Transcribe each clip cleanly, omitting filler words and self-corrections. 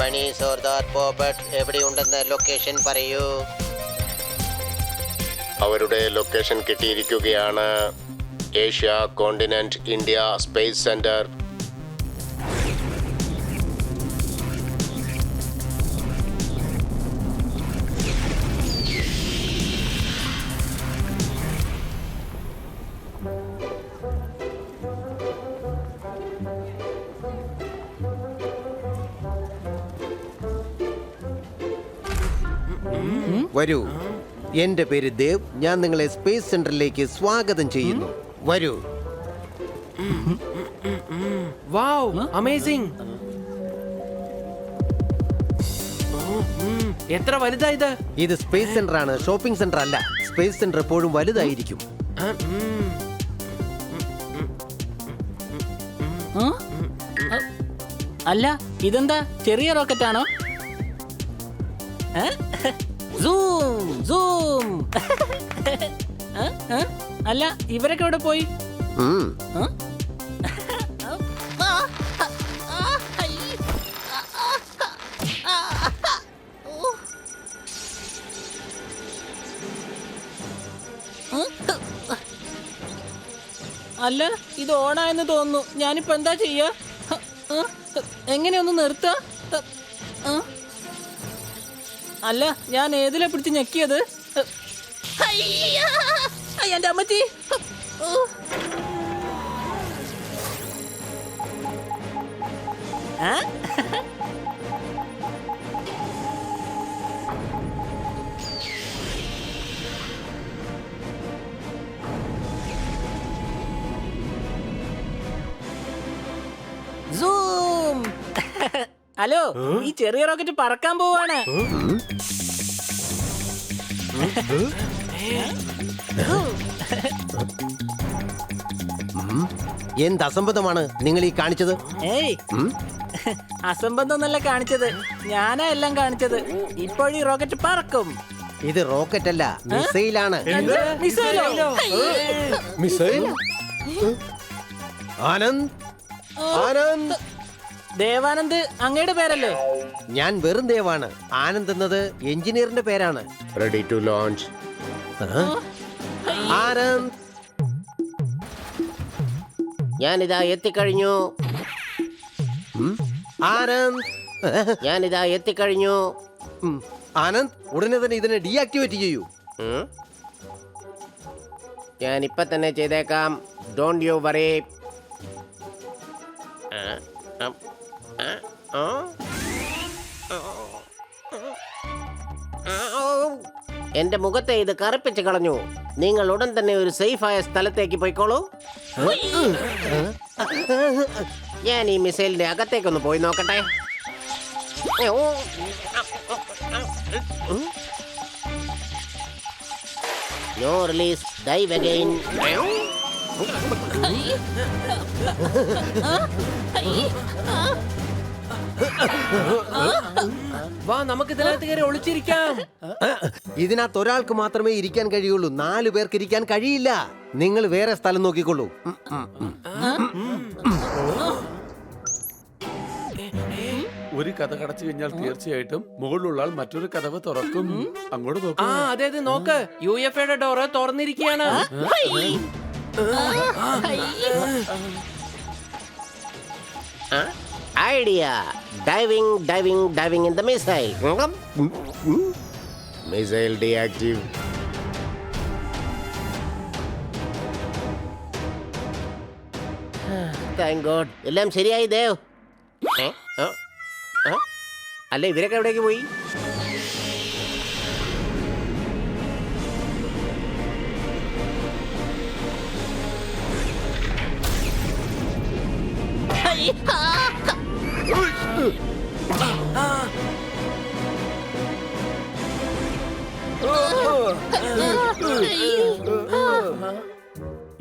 Bunny Sardar poppet എവിടെയുണ്ടെന്ന് location പറയൂ. അവരുടെ ലൊക്കേഷൻ കിട്ടിയിരിക്കുകയാണ്. Asia continent, India, space centre. വരൂ, എന്റെ പേര് ദേവ്. ഞാൻ നിങ്ങളെ സ്പേസ് സെന്ററിലേക്ക് സ്വാഗതം ചെയ്യുന്നു. വരൂ. വാവ്, അമേസിംഗ്. എത്ര വലുതാ ഇത്? ഇത് സ്പേസ് സെന്റർ ആണ്, ഷോപ്പിംഗ് സെന്റർ അല്ല. സ്പേസ് സെന്റർ എപ്പോഴും വലുതായിരിക്കും. അല്ല, ഇതെന്താ ചെറിയ റോക്കറ്റ് ആണോ? Zoom zoom. അല്ല, ഇവരൊക്കെ എവിടെ പോയി? അല്ല, ഇത് ഓണായെന്ന് തോന്നുന്നു. ഞാനിപ്പോ എന്താ ചെയ്യാ? എങ്ങനെയൊന്ന് നിർത്ത? അല്ല, ഞാൻ ഏതിലാ പിടിച്ച് ഞെക്കിയത്? എന്റെ അമ്മച്ചി! സൂം. ഹലോ, ഈ ചെറിയ റോക്കറ്റ് പറക്കാൻ പോവാണ്. എന്ത് അസംബന്ധമാണ് നിങ്ങൾ ഈ കാണിച്ചത്? ഏയ്, അസംബന്ധം എന്നല്ല കാണിച്ചത്, ഞാനാ എല്ലാം കാണിച്ചത്. ഇപ്പോഴീ റോക്കറ്റ് പറക്കും. ഇത് റോക്കറ്റ് അല്ല, മിസൈലാണ്. മിസൈലോ? മിസൈൽ? ആനന്ദ്, ആനന്ദ്. ദേവാനന്ദ് അങ്ങയുടെ പേരല്ലേ? ഞാൻ വെറും ദേവാണ്. ആനന്ദ് എന്നത് എഞ്ചിനീയറിന്റെ പേരാണ്. Ready to launch. ആനന്ദ്, ഞാനിതാ എത്തിക്കഴിഞ്ഞു. ആനന്ദ്, ഞാനിതാ എത്തിക്കഴിഞ്ഞു. ആനന്ദ്, ഉടനെ തന്നെ ഇതിനെ ഡീആക്ടിവേറ്റ് ചെയ്യൂ. ഞാൻ ഇപ്പൊ തന്നെ ചെയ്തേക്കാം. Don't you worry. എന്റെ മുഖത്തെ ഇത് കറുപ്പിച്ച് കളഞ്ഞു. നിങ്ങൾ ഉടൻ തന്നെ ഒരു സേഫായ സ്ഥലത്തേക്ക് പോയിക്കോളൂ. ഞാൻ ഈ മിസൈലിന്റെ അകത്തേക്കൊന്ന് പോയി നോക്കട്ടെ. No release, dive again. വാ, നമുക്ക് ഇതിനകത്ത് കയറി ഒളിച്ചിരിക്കാം. ഇതിനകത്ത് ഒരാൾക്ക് മാത്രമേ ഇരിക്കാൻ കഴിയുള്ളൂ. 4 പേർക്ക് ഇരിക്കാൻ കഴിയില്ല. നിങ്ങൾ വേറെ സ്ഥലം നോക്കിക്കൊള്ളൂ. ഒരു കഥ കടച്ചു കഴിഞ്ഞാൽ തീർച്ചയായിട്ടും മുകളിലുള്ള ആൾ മറ്റൊരു കഥവ് തുറക്കും. അങ്ങോട്ട് നോക്കും. അതെ, നോക്ക്, UFOയുടെ ഡോറ് തുറന്നിരിക്കുകയാണ്. Idea. Diving diving diving in the missile. Missile deactive. Thank god, എല്ലാം ശരിയായി ദേവ്. അല്ല, ഇവരൊക്കെ എവിടേക്ക് പോയി?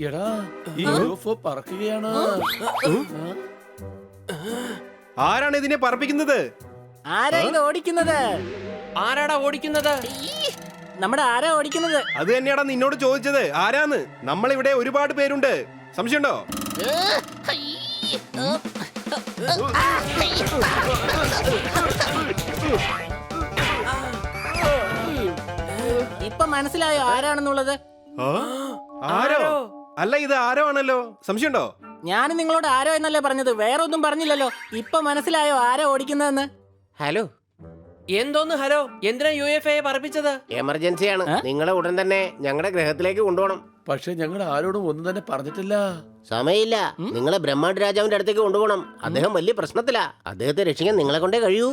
എടാ, ഈ UFO പറക്കുകയാണ്. ആരാണ് ഇതിനെ പറപ്പിക്കുന്നത്? ആരാ ഇത് ഓടിക്കുന്നത്? ആരാടാ ഓടിക്കുന്നത്? നമ്മുടെ ആരാ ഓടിക്കുന്നത്? അത് തന്നെയാടാ നിന്നോട് ചോദിച്ചത്. ആരാന്ന്? നമ്മളിവിടെ ഒരുപാട് പേരുണ്ട്. സംശയമുണ്ടോ? ഇപ്പൊ മനസ്സിലായോ ആരാണെന്നുള്ളത്? ആരോ? അല്ല, ഇത് ആരോ ആണല്ലോ. സംശയമുണ്ടോ? ഞാൻ നിങ്ങളോട് ആരോ എന്നല്ലേ പറഞ്ഞത്, വേറെ ഒന്നും പറഞ്ഞില്ലല്ലോ. ഇപ്പൊ മനസ്സിലായോ ആരോ ഓടിക്കുന്നതെന്ന്? ഹലോ, എന്തോന്ന് ഹലോ? എന്തിനാ UFA പറപ്പിച്ചത്? എമർജൻസിയാണ്. നിങ്ങളെ ഉടൻ തന്നെ ഞങ്ങളുടെ ഗ്രഹത്തിലേക്ക് കൊണ്ടുപോകണം. പക്ഷെ ഞങ്ങൾ ആരോടും ഒന്നും തന്നെ പറഞ്ഞിട്ടില്ല. സമയമില്ല. നിങ്ങളെ ബ്രഹ്മാണ്ട് രാജാവിന്റെ അടുത്തേക്ക് കൊണ്ടുപോകണം. അദ്ദേഹം വലിയ പ്രശ്നത്തിലാ. അദ്ദേഹത്തെ രക്ഷിക്കാൻ നിങ്ങളെ കൊണ്ടേ കഴിയൂ.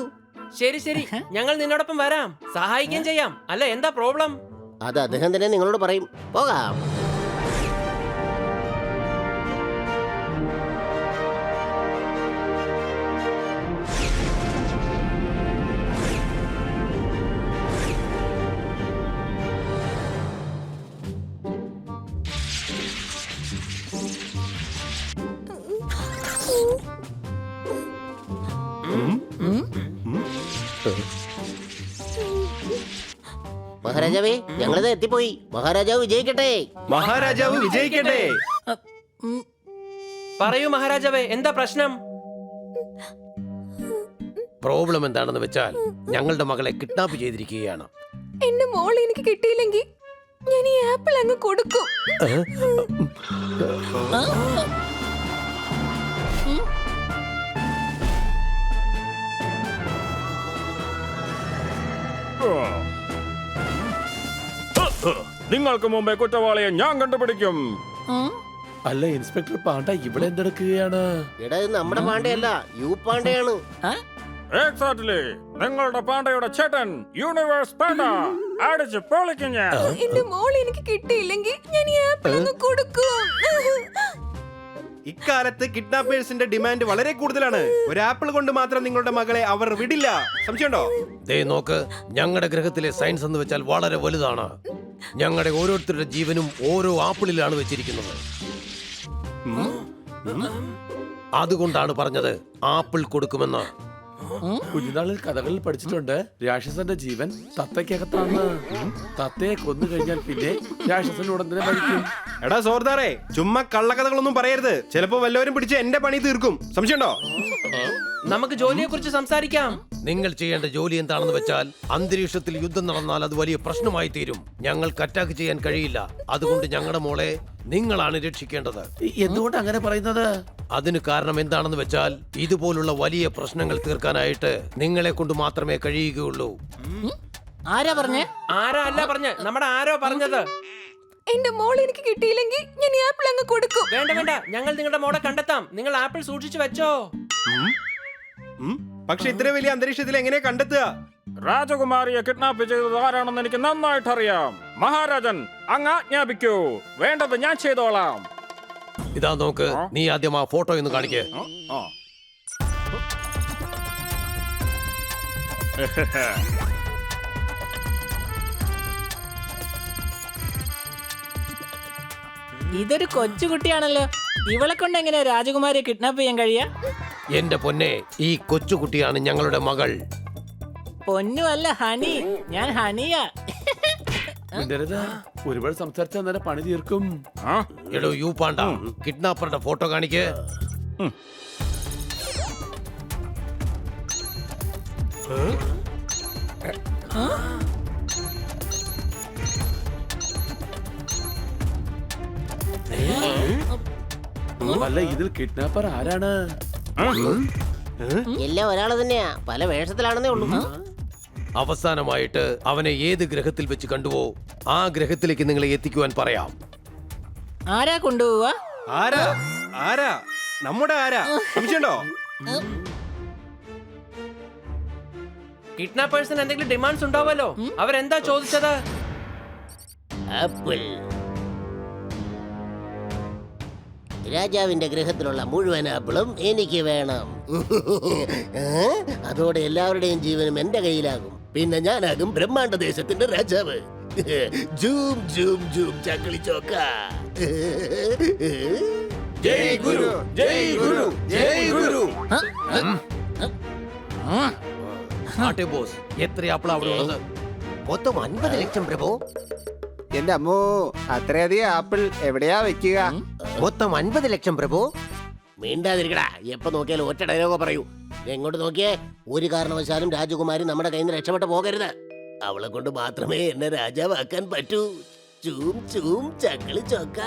ശരി ശരി, ഞങ്ങൾ നിന്നോടൊപ്പം വരാം, സഹായിക്കുകയും ചെയ്യാം. അല്ല, എന്താ പ്രോബ്ലം? അത് അദ്ദേഹം തന്നെ നിങ്ങളോട് പറയും. പോകാം. മഹാരാജാവേ, ഞങ്ങളിത് എത്തിപ്പോയി. മഹാരാജാവ് വിജയിക്കട്ടെ. മഹാരാജാവ് വിജയിക്കട്ടെ. പറയൂ മഹാരാജാവേ, എന്താ പ്രശ്നം? പ്രോബ്ലം എന്താണെന്ന് വെച്ചാൽ ഞങ്ങളുടെ മകളെ കിഡ്നാപ്പ് ചെയ്തിരിക്കുകയാണ്. എന്റെ മോൾ എനിക്ക് കിട്ടിയില്ലെങ്കിൽ ഞാൻ ഈ ആപ്പിൾ അങ്ങ് കൊടുക്കും. നിങ്ങൾക്ക് മുമ്പേ കുറ്റവാളിയെ ഞാൻ കണ്ടുപിടിക്കും. അല്ല ഇൻസ്പെക്ടർ പാണ്ഡ ഇവിടെ എന്തെടുക്കുകയാണ്? എടാ, ഇത് നമ്മുടെ പാണ്ഡയല്ല, യു പാണ്ഡയാണ്. എക്സാക്ട്ലി, നിങ്ങളുടെ പാണ്ഡയുടെ ചേട്ടൻ യൂണിവേഴ്സ് പാണ്ഡ. അടിച്ച് പൊളിക്കും ഞാൻ. എന്റെ മോൾ എനിക്ക് കിട്ടിയില്ലെങ്കിൽ ഞാൻ ഈ ആപ്പിൾ അങ്ങ് കൊടുക്കും. ഇക്കാലത്ത് കിഡ്നാപ്പേഴ്സിന്റെ ഡിമാൻഡ് വളരെ കൂടുതലാണ്. ഒരു ആപ്പിൾ കൊണ്ട് മാത്രം നിങ്ങളുടെ മകളെ അവർ വിടില്ല. സംശയമുണ്ടോ? ദേ നോക്ക്, ഞങ്ങളുടെ ഗ്രഹത്തിലെ സയൻസ് എന്ന് വെച്ചാൽ വളരെ വലുതാണ്. ഞങ്ങളുടെ ഓരോരുത്തരുടെ ജീവനും ഓരോ ആപ്പിളിലാണ് വെച്ചിരിക്കുന്നത്. അതുകൊണ്ടാണ് പറഞ്ഞത് ആപ്പിൾ കൊടുക്കുമെന്ന്. കുഞ്ഞുനാളിൽ കഥകളിൽ പഠിച്ചിട്ടുണ്ട്, രാക്ഷസന്റെ ജീവൻ തത്തയ്ക്കകത്താണ്. തത്തയെ കൊന്നു കഴിഞ്ഞാൽ പിന്നെ രാക്ഷസൻ ഉടൻ തന്നെ മരിക്കും. എടാ സോർദാറേ, ചുമ്മാ കള്ളക്കഥകളൊന്നും പറയരുത്. ചിലപ്പോ വല്ലവരും പിടിച്ച് എന്റെ പണി തീർക്കും. സംശയമുണ്ടോ? നമുക്ക് ജോലിയെ കുറിച്ച് സംസാരിക്കാം. നിങ്ങൾ ചെയ്യേണ്ട ജോലി എന്താണെന്ന് വെച്ചാൽ, അന്തരീക്ഷത്തിൽ യുദ്ധം നടന്നാൽ അത് വലിയ പ്രശ്നമായി തീരും. ഞങ്ങൾക്ക് അറ്റാക്ക് ചെയ്യാൻ കഴിയില്ല. അതുകൊണ്ട് ഞങ്ങളുടെ മോളെ നിങ്ങളാണ് രക്ഷിക്കേണ്ടത്. എന്തുകൊണ്ട് അങ്ങനെ പറയുന്നത്? അതിന് കാരണം എന്താണെന്ന് വെച്ചാൽ, ഇതുപോലുള്ള വലിയ പ്രശ്നങ്ങൾ തീർക്കാനായിട്ട് നിങ്ങളെ കൊണ്ട് മാത്രമേ കഴിയുകയുള്ളൂ. ആരാ പറഞ്ഞേ? ആരാ അല്ല പറഞ്ഞ്, നമ്മുടെ ആരോ പറഞ്ഞത്. എന്റെ മോൾ എനിക്ക് കിട്ടിയില്ലെങ്കിൽ ഞാൻ ഈ ആപ്പിൾ അങ്ങ് കൊടുക്കും. വേണ്ട വേണ്ട, ഞങ്ങൾ നിങ്ങളുടെ മോളെ കണ്ടെത്താം. നിങ്ങൾ ആപ്പിൾ സൂക്ഷിച്ചു വെച്ചോ. പക്ഷെ ഇത്ര വലിയ അന്തരീക്ഷത്തിൽ എങ്ങനെ കണ്ടെത്തുക? രാജകുമാരിയെ കിഡ്നാപ്പ് ചെയ്തത് ആരാണെന്ന് എനിക്ക് നന്നായിട്ട് അറിയാം. മഹാരാജൻ, അങ്ങ് ആജ്ഞാപിക്കൂ. വേണ്ടത് ഞാൻ ചെയ്തോളാം. ഇതാ നോക്ക്, നീ ആദ്യം ആ ഫോട്ടോ ഒന്ന് കാണിക്കേ. ഇതൊരു കൊച്ചുകുട്ടിയാണല്ലോ. ഇവളെ കൊണ്ട് എങ്ങനെയാ രാജകുമാരിയെ കിഡ്നാപ്പ് ചെയ്യാൻ കഴിയാ? എന്റെ പൊന്നെ, ഈ കൊച്ചുകുട്ടിയാണ് ഞങ്ങളുടെ മകൾ. പൊന്നു അല്ല, ഹണി. ഞാൻ ഹണിയാ. മിണ്ടരുത്, ഒരുപാട് സംസാരിച്ചാൽ തന്നെ പണി തീർക്കും. എടോ യു പാണ്ട, കിഡ്നാപ്പറുടെ ഫോട്ടോ കാണിക്കേ. അല്ല, ഇതിൽ കിഡ്നാപ്പർ ആരാണ്? എല്ലാം ഒരാള് തന്നെയാ, പല വേഷത്തിലാണെന്നേ ഉള്ളൂ. അവസാനമായിട്ട് അവനെ ഏത് ഗ്രഹത്തിൽ വെച്ച് കണ്ടുവോ ആ ഗ്രഹത്തിലേക്ക് നിങ്ങളെ എത്തിക്കുവാൻ പറയാം. ആരാ കൊണ്ടുപോവാ? ആരാ? ആരാ? നമ്മുടെ ആരാ? സംശയമുണ്ടോ? കിഡ്നാപ്പേഴ്സിന് എന്തെങ്കിലും ഡിമാൻഡ്സ് ഉണ്ടാവുമല്ലോ. അവരെന്താ ചോദിച്ചത്? ആപ്പിൾ. രാജാവിന്റെ ഗ്രഹത്തിലുള്ള മുഴുവൻ ആപ്പിളും എനിക്ക് വേണം. അതോടെ എല്ലാവരുടെയും ജീവനും എന്റെ കയ്യിലാകും. പിന്നെ ഞാനാകും ബ്രഹ്മാണ്ഡ ദേശത്തിന്റെ രാജാവ്. ജൂം ജൂം ജൂം ചക്കളിച്ചോക്ക. ജയ് ഗുരു, ജയ് ഗുരു, ജയ് ഗുരു. ആട്ടെ ബോസ്, എത്ര ആപ്പിൾ അവിടെ ഉള്ളത്? മൊത്തം 50 ലക്ഷം പ്രഭു. എന്റെ അമ്മോ, അത്രയധികം ആപ്പിൾ എവിടെയാ വെക്കുക? മൊത്തം 50 ലക്ഷം പ്രഭു. മിണ്ടാതിരിക്കടാ. എപ്പോ നോക്കിയാലും ഒറ്റ ഡയലോഗ് പറയൂ. എങ്ങോട്ട് നോക്കിയേ? ഒരു കാരണവശാലും രാജകുമാരി നമ്മുടെ കയ്യിൽ നിന്ന് രക്ഷപ്പെട്ടു പോകരുത്. അവളെ കൊണ്ട് മാത്രമേ എന്നെ രാജാവാക്കാൻ പറ്റൂ. ചൂം ചൂം ചക്കളി ചൊക്ക.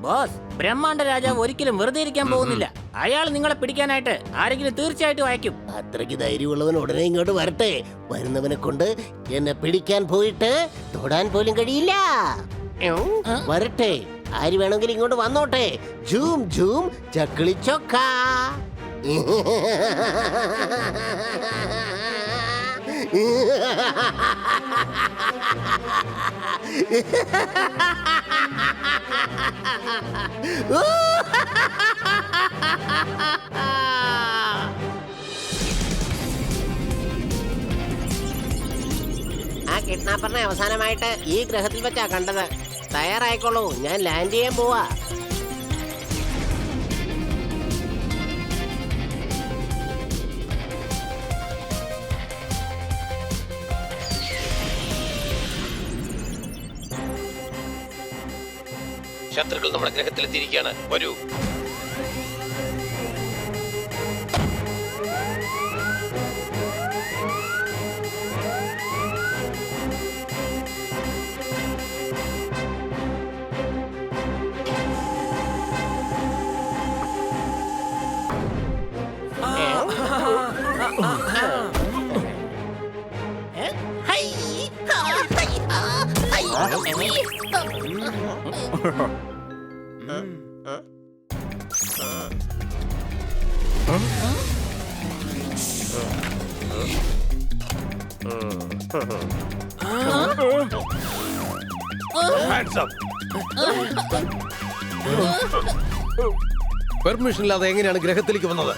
ബോസ്, ബ്രഹ്മാണ്ഡ രാജാവ് ഒരിക്കലും വെറുതെ ഇരിക്കാൻ പോകുന്നില്ല. അയാൾ നിങ്ങളെ പിടിക്കാനായിട്ട് ആരെങ്കിലും തീർച്ചയായിട്ടും അയക്കും. അത്രയ്ക്ക് ധൈര്യമുള്ളവൻ ഉടനെ ഇങ്ങോട്ട് വരട്ടെ. വരുന്നവനെ കൊണ്ട് എന്നെ പിടിക്കാൻ പോയിട്ട് തൊടാൻ പോലും കഴിയില്ല. വരട്ടെ, ആര് വേണമെങ്കിലും ഇങ്ങോട്ട് വന്നോട്ടെ. ജൂം ജൂം ചക്കിളി ചൊക്ക. ആ കിഡ്നാപ്പറിനെ അവസാനമായിട്ട് ഈ ഗ്രഹത്തിൽ വെച്ചാ കണ്ടത്. തയ്യാറായിക്കോളൂ, ഞാൻ ലാൻഡ് ചെയ്യാൻ പോവാ. ശത്രുക്കൾ നമ്മുടെ ഗ്രഹത്തിലെത്തിയിരിക്കുകയാണ്. വരൂ. പെർമിഷൻ ഇല്ലാതെ എങ്ങനെയാണ് ഗ്രഹത്തിലേക്ക് വന്നത്?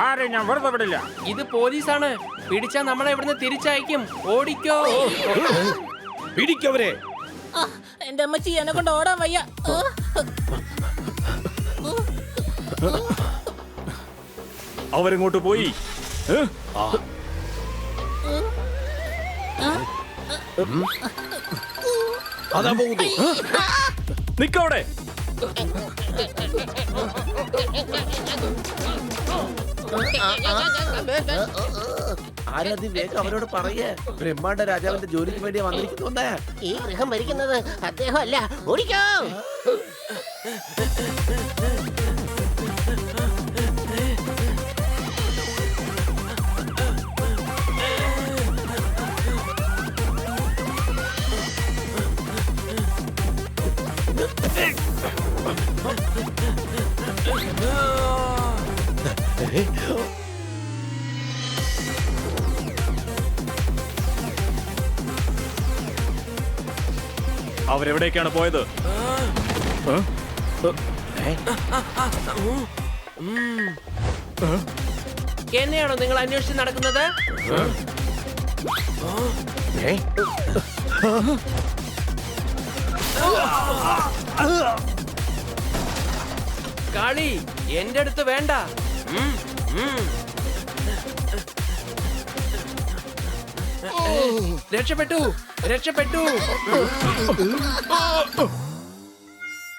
ആരെ ഞാൻ വെറുതെ വിടില്ല. ഇത് പോലീസാണ്. പിടിച്ചാ നമ്മളെ ഇവിടുന്ന് തിരിച്ചയക്കും. ഓടിക്കോ. പിടിക്കവരെ. എന്റെ അമ്മച്ചി, എന്നെ കൊണ്ട് ഓടാൻ വയ്യ. അവരെങ്ങോട്ട് പോയി? അതാ പോകുന്നു. നിക്കവിടെ. ആരാധി വേഗം അവരോട് പറയേ, ബ്രഹ്മാണ്ഡ രാജാവിന്റെ ജോലിക്ക് വേണ്ടി വന്നിരിക്കുന്നു. ഈ ഗ്രഹം ഭരിക്കുന്നത് അദ്ദേഹം അല്ല. ഓടിക്കോ. അവരെവിടേക്കാണ് പോയത്? എന്നെയാണോ നിങ്ങൾ അന്വേഷിച്ച് നടക്കുന്നത്? കളി എന്റെ അടുത്ത് വേണ്ട. രക്ഷപ്പെട്ടു, രക്ഷപ്പെട്ടു.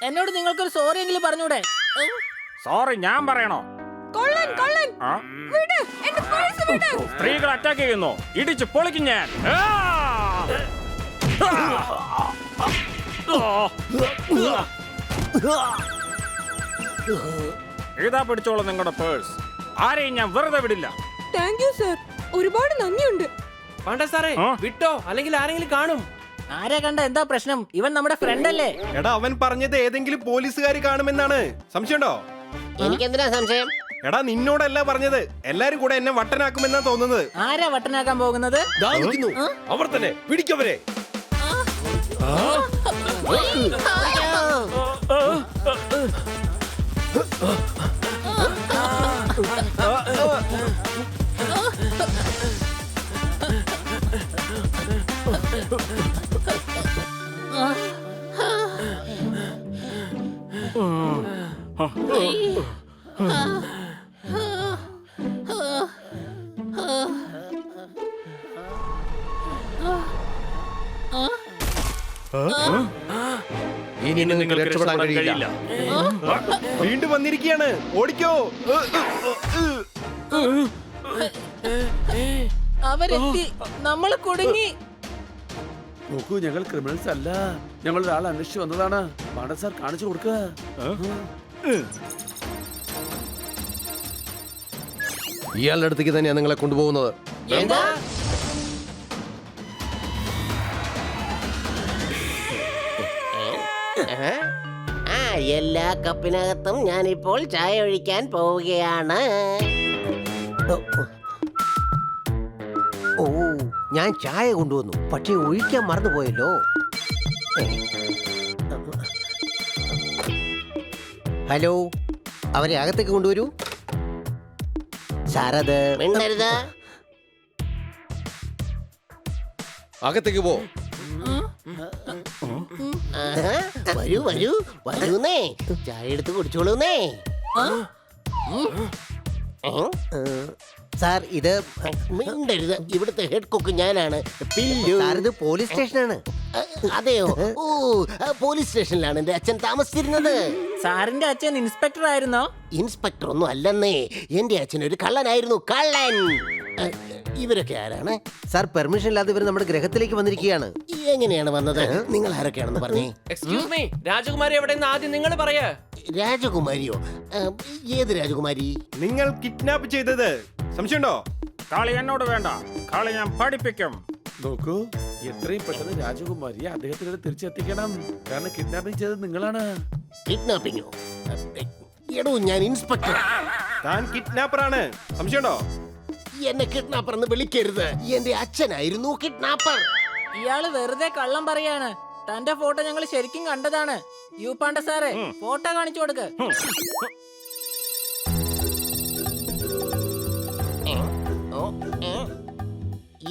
എന്നോട് നിങ്ങൾക്കൊരു സോറി എങ്കിലും പറഞ്ഞൂടെ? സോറി ഞാൻ പറയണോ? കൊള്ളൻ കൊള്ളൻ ആ? വിട്, എന്റെ പേഴ്സ് വിട്. സ്ത്രീകൾ അറ്റാക്ക് ചെയ്യുന്നു. ഇടിച്ച് പൊളിക്കും ഞാൻ. ഇതാ പിടിച്ചോളൂ നിങ്ങളുടെ പേഴ്സ്. ആരെയും ഞാൻ വെറുതെ വിടില്ല. താങ്ക് യു സർ, ഒരുപാട് നന്ദിയുണ്ട്. വേണ്ട സാറേ, ആ? വിട്ടോ, അല്ലെങ്കിൽ ആരെങ്കിലും കാണും. ആരെ കണ്ട എന്താ പ്രശ്നം? ഇവൻ നമ്മുടെ ഫ്രണ്ട് അല്ലേ? എടാ, അവൻ പറഞ്ഞത് ഏതെങ്കിലും പോലീസുകാർ കാണുമെന്നാണ്. സംശയമുണ്ടോ? എനിക്കെന്തിനാ സംശയം? എടാ, നിന്നോടല്ല പറഞ്ഞത്. എല്ലാരും കൂടെ എന്നെ വട്ടനാക്കുമെന്നാ തോന്നുന്നത്. ആരാ വട്ടനാക്കാൻ പോകുന്നത്? ദാ നിൽക്കുന്നു. അവർ തന്നെ. പിടിക്കവരെ. ഇനി നിങ്ങൾക്ക് രക്ഷപ്പെടാൻ കഴിയില്ല. വീണ്ടും വന്നിരിക്കുകയാണ്, ഓടിക്കോ. അവരെത്തി, നമ്മള് കുടുങ്ങി. നോക്കൂ, ഞങ്ങൾ ക്രിമിനൽസ് അല്ല, ഞങ്ങൾ ഒരാളെ അന്വേഷിച്ചു വന്നതാണ്. പാണ്ഡ സാർ കാണിച്ചു കൊടുക്കുക. ഇയാളുടെ അടുത്തേക്ക് തന്നെയാണ് നിങ്ങളെ കൊണ്ടുപോകുന്നത്. എന്താ? ആ എല്ലാ കപ്പിനകത്തും ഞാനിപ്പോൾ ചായ ഒഴിക്കാൻ പോവുകയാണ്. ഓ, ഞാൻ ചായ കൊണ്ടുവന്നു, പക്ഷെ ഒഴിക്കാൻ മറന്നുപോയല്ലോ. ഹലോ, അവരെ അകത്തേക്ക് കൊണ്ടുവരൂ. സാറത് മിണ്ടരുത്. അകത്തേക്ക് പോ. ആഹാ, വരൂ വരൂ വരൂന്നേ, ചായ എടുത്ത് കുടിച്ചോളൂന്നേ. സാർ ഇത് മിണ്ടരുത്, ഇവിടുത്തെ ഹെഡ് കുക്ക് ഞാനാണ്. പില്ലു. സാർ ഇത് പോലീസ് സ്റ്റേഷനാണ്. അതെയോ? ഓ, പോലീസ് സ്റ്റേഷനിലാണ് എന്റെ അച്ഛൻ താമസിച്ചിരുന്നത്. സാറിന്റെ അച്ഛൻ ഇൻസ്പെക്ടർ ആയിരുന്നോ? ഇൻസ്പെക്ടർ ഒന്നും അല്ലെന്നേ, എന്റെ അച്ഛൻ ഒരു കള്ളനായിരുന്നു, കള്ളൻ. ഇവരൊക്കെ ആരാണ്? സാർ പെർമിഷൻ ഇല്ലാതെ ഇവർ നമ്മുടെ ഗ്രഹത്തിലേക്ക് വന്നിരിക്കുകയാണ്. എങ്ങനെയാണ് വന്നത്? നിങ്ങൾ ആരൊക്കെയാണെന്ന് പറഞ്ഞേ. എക്സ്ക്യൂസ് മീ, രാജകുമാരി എവിടെയെന്ന് ആദ്യം നിങ്ങൾ പറയാ. രാജകുമാരിയോ? ഏത് രാജകുമാരി? നിങ്ങൾ കിഡ്നാപ്പ് ചെയ്തത് സംശയമുണ്ടോ? കളി എന്നോട് വേണ്ട, കളി ഞാൻ പഠിപ്പിക്കും. നോക്കൂ, എത്രയും പെട്ടെന്ന് രാജകുമാരിയെ അദ്ദേഹത്തിനോട് തിരിച്ചെത്തിക്കണം. കാരണം കിഡ്നാപ്പിംഗ് ചെയ്തത് നിങ്ങളാണ്. കിഡ്നാപ്പിങ്ങോ? എടോ, ഞാൻ ഇൻസ്പെക്ടർ. താൻ കിഡ്നാപ്പറാണ്, സംശയമുണ്ടോ? എന്നെ കിഡ്നാപ്പർ എന്ന് വിളിക്കരുത്, എന്റെ അച്ഛനായിരുന്നു കിഡ്നാപ്പർ. ഇയാള് വെറുതെ കള്ളം പറയാണ്. തന്റെ ഫോട്ടോ ഞങ്ങൾ ശരിക്കും കണ്ടതാണ്. യൂപ്പാണ്ട സാറേ, ഫോട്ടോ കാണിച്ചു കൊടുക്ക്.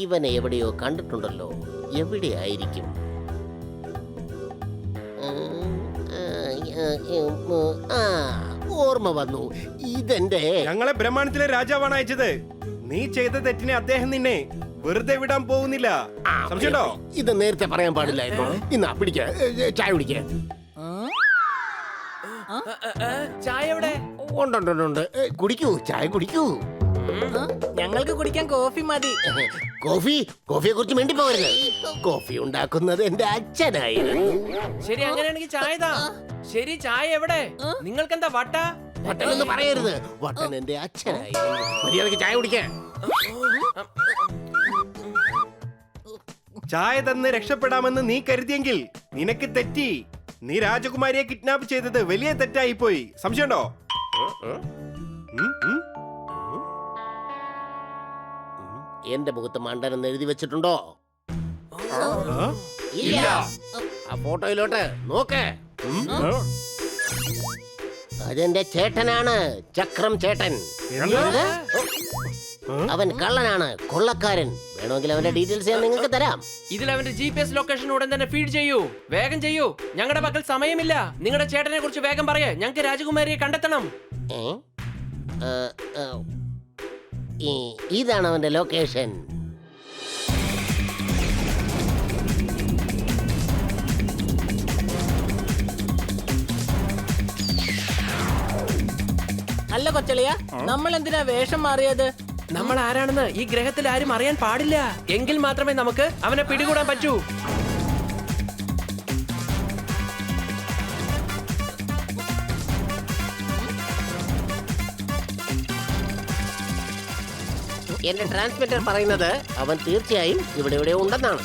ഇവനെ എവിടെയോ കണ്ടിട്ടുണ്ടല്ലോ, എവിടെയായിരിക്കും? ആ, ഓർമ്മ വന്നു, ഇതെന്റെ. ഞങ്ങളെ ബ്രഹ്മാണ്ടത്തിലെ രാജാവാണ് അയച്ചത്. നീ ചെയ്ത തെറ്റിനെ അദ്ദേഹം നിന്നെ വെറുതെ വിടാൻ പോകുന്നില്ല, സംശയമുണ്ടോ? ഇത് നേരത്തെ പറയാൻ പാടില്ലായിരുന്നു. ഇന്നാ പിടിക്ക, ചായ കുടിക്ക. ചായ എവിടെ? ഉണ്ട്, കുടിക്കൂ, ചായ കുടിക്കൂ. ഞങ്ങൾക്ക് കുടിക്കാൻ കോഫി മതി. കോഫിയെ കുറിച്ച് വേണ്ടി പോകരുത്. കോഫി ഉണ്ടാക്കുന്നത് എന്റെ അച്ഛനായിരുന്നു. ശരി, അങ്ങനെയാണെങ്കിൽ ചായ താ. ശരി, ചായ എവിടെ? നിങ്ങൾക്ക് എന്താ വട്ട? വട്ടനെന്ന് പറയരുത്, വട്ടൻ എന്റെ അച്ഛനായിരുന്നു. മര്യാദക്ക് ചായ കുടിക്കാൻ. ചായ തന്ന് രക്ഷപ്പെടാമെന്ന് നീ കരുതിയെങ്കിൽ നിനക്ക് തെറ്റി. നീ രാജകുമാരിയെ കിഡ്നാപ്പ് ചെയ്തത് വലിയ തെറ്റായി പോയി, സംശയമുണ്ടോ? എന്റെ മുഖത്ത് മണ്ടനെന്ന് എഴുതി വെച്ചിട്ടുണ്ടോ? ഇല്ല. ആ ഫോട്ടോയിലോട്ട് നോക്ക്. അതെന്റെ ചേട്ടനാണ്, ചക്രം ചേട്ടൻ. അവൻ കള്ളനാണ്, കൊള്ളക്കാരൻ. വേണമെങ്കിൽ അവന്റെ ഡീറ്റെയിൽസ് ഞാൻ നിങ്ങൾക്ക് തരാം. ഇതിൽ അവന്റെ GPS ലൊക്കേഷൻ ഉടൻ തന്നെ ഫീഡ് ചെയ്യൂ. വേഗം ചെയ്യൂ, ഞങ്ങളുടെ പക്കൽ സമയമില്ല. നിങ്ങളുടെ ചേട്ടനെ കുറിച്ച് വേഗം പറയേ, ഞങ്ങൾക്ക് രാജകുമാരിയെ കണ്ടെത്തണം. ഇതാണ് അവന്റെ ലൊക്കേഷൻ. അല്ല കൊച്ചളിയ, നമ്മൾ എന്തിനാ വേഷം മാറിയത്? നമ്മൾ ആരാണെന്ന് ഈ ഗ്രഹത്തിൽ ആരും അറിയാൻ പാടില്ല. എങ്കിൽ മാത്രമേ നമുക്ക് അവനെ പിടികൂടാൻ പറ്റൂ. എന്റെ ട്രാൻസ്മിറ്റർ പറയുന്നത് അവൻ തീർച്ചയായും ഇവിടെ ഇവിടെ ഉണ്ടെന്നാണ്.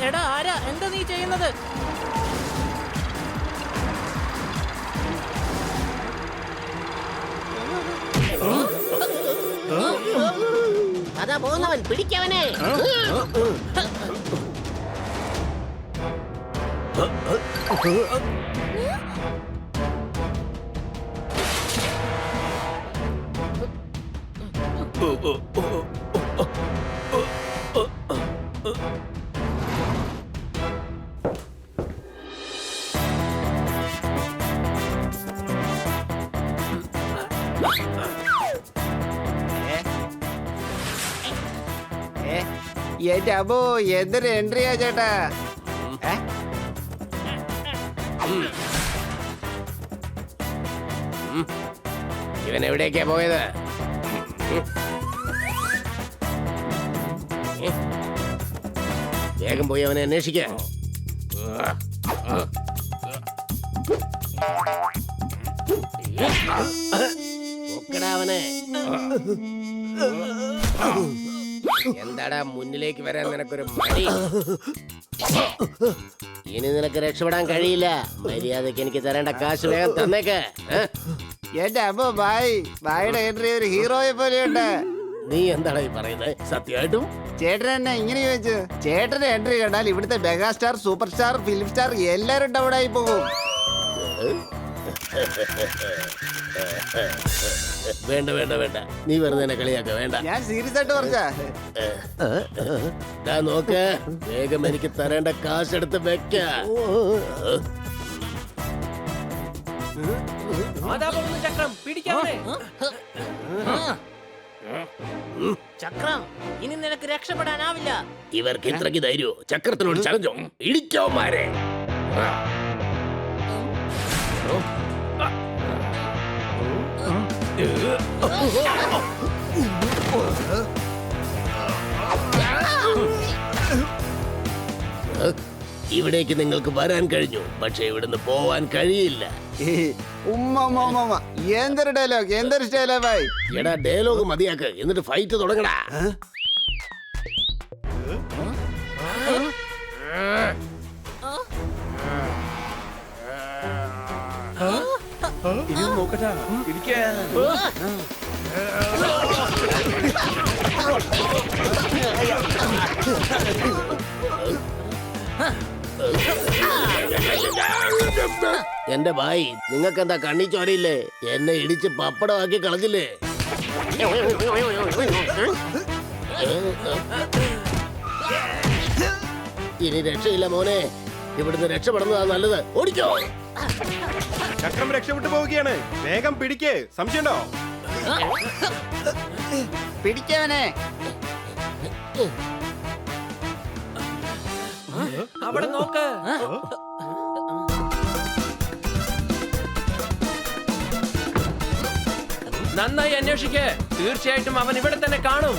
എടാ ആരാ, എന്താ നീ ചെയ്യുന്നത്? അതാ പോകുന്നവൻ, പിടിക്കവനെ. എന്റെ അമ്മോ എന്തൊരു എൻട്രിയാ ചേട്ടാ. ഇവൻ എവിടേക്കാ പോയത്? വേഗം പോയി അവനെ അന്വേഷിക്കാം. അവനെ എന്താടാ മുന്നിലേക്ക് വരാൻ നിനക്കൊരു മടി? ഇനി നിനക്ക് രക്ഷപ്പെടാൻ കഴിയില്ല. മര്യാദക്ക് എനിക്ക് തരേണ്ട കാശ് വേഗം തന്നേക്ക്. എന്റെ അമ്മ ബായിയുടെ എൻട്രി ഒരു ഹീറോയെ പോലെയുണ്ട്. നീ എന്താണ് ഈ പറയുന്നത്? സത്യമായിട്ടും ചേട്ടൻ എന്നെ ഇങ്ങനെ ചോദിച്ചു. ചേട്ടന്റെ എൻട്രി കണ്ടാൽ ഇവിടുത്തെ megastar, super star, film star എല്ലാരും ഡൗൺ ആയി പോകും. വേണ്ട വേണ്ട വേണ്ട, നീ വെറുതെ എന്നെ കളിയാക്ക. വേണ്ട, ഞാൻ സീരിയസ് ആയിട്ട് പറഞ്ഞ. നോക്ക്, വേഗം എനിക്ക് തരേണ്ട കാശെടുത്ത് വെക്ക. അതാ പോകുന്നു ചക്രം, പിടിക്കാവേ. ചക്രം, ഇനി നിനക്ക് രക്ഷപ്പെടാനാവില്ല. ഇവർക്ക് ഇത്രയ്ക്ക് ധൈര്യമോ? ചക്രത്തിനോട് ചലഞ്ചോ? ഇടിക്കോമാരെ. ഇവിടേക്ക് നിങ്ങൾക്ക് വരാൻ കഴിഞ്ഞു, പക്ഷെ ഇവിടുന്ന് പോവാൻ കഴിയില്ല. എന്തൊരു ഡയലോഗ്, എന്തൊരു സ്റ്റൈലാ ഭായ്. എടാ, ഡയലോഗ് മതിയാക്ക്, എന്നിട്ട് ഫൈറ്റ് തുടങ്ങടാ. ഇനി നോക്കട്ടാ, ഇരിക്കാ. എന്റെ ഭായി, നിങ്ങൾക്ക് എന്താ കണ്ണി ചോരയില്ലേ? എന്നെ ഇടിച്ച് പപ്പടമാക്കി കളഞ്ഞില്ലേ? ഇനി രക്ഷയില്ല മോനെ, ഇവിടുന്ന് രക്ഷപ്പെടുന്നതാ നല്ലത്. ഓടിക്കോ. ചക്രം രക്ഷപ്പെട്ടു പോവുകയാണ്. വേഗം പിടിക്ക്. സംശയമുണ്ടോ? പിടിക്കവനെ. അവിടെ നോക്ക്. നന്നായി അന്വേഷിക്ക്. തീർച്ചയായിട്ടും അവൻ ഇവിടെ തന്നെ കാണും.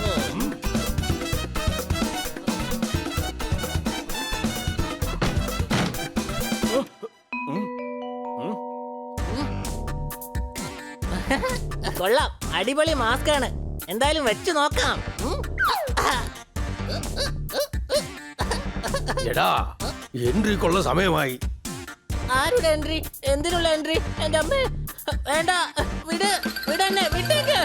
കൊള്ളാം, അടിപൊളി മാസ്ക് ആണ്. എന്തായാലും വെച്ച് നോക്കാം. എടാ, എൻട്രിക്കുള്ള സമയമായി. ആരുടെ എൻട്രി? എന്തിനുള്ള എൻട്രി? എന്റെ അമ്മേ, വേണ്ട, വിടന്നെ, വിട്ടേക്ക്.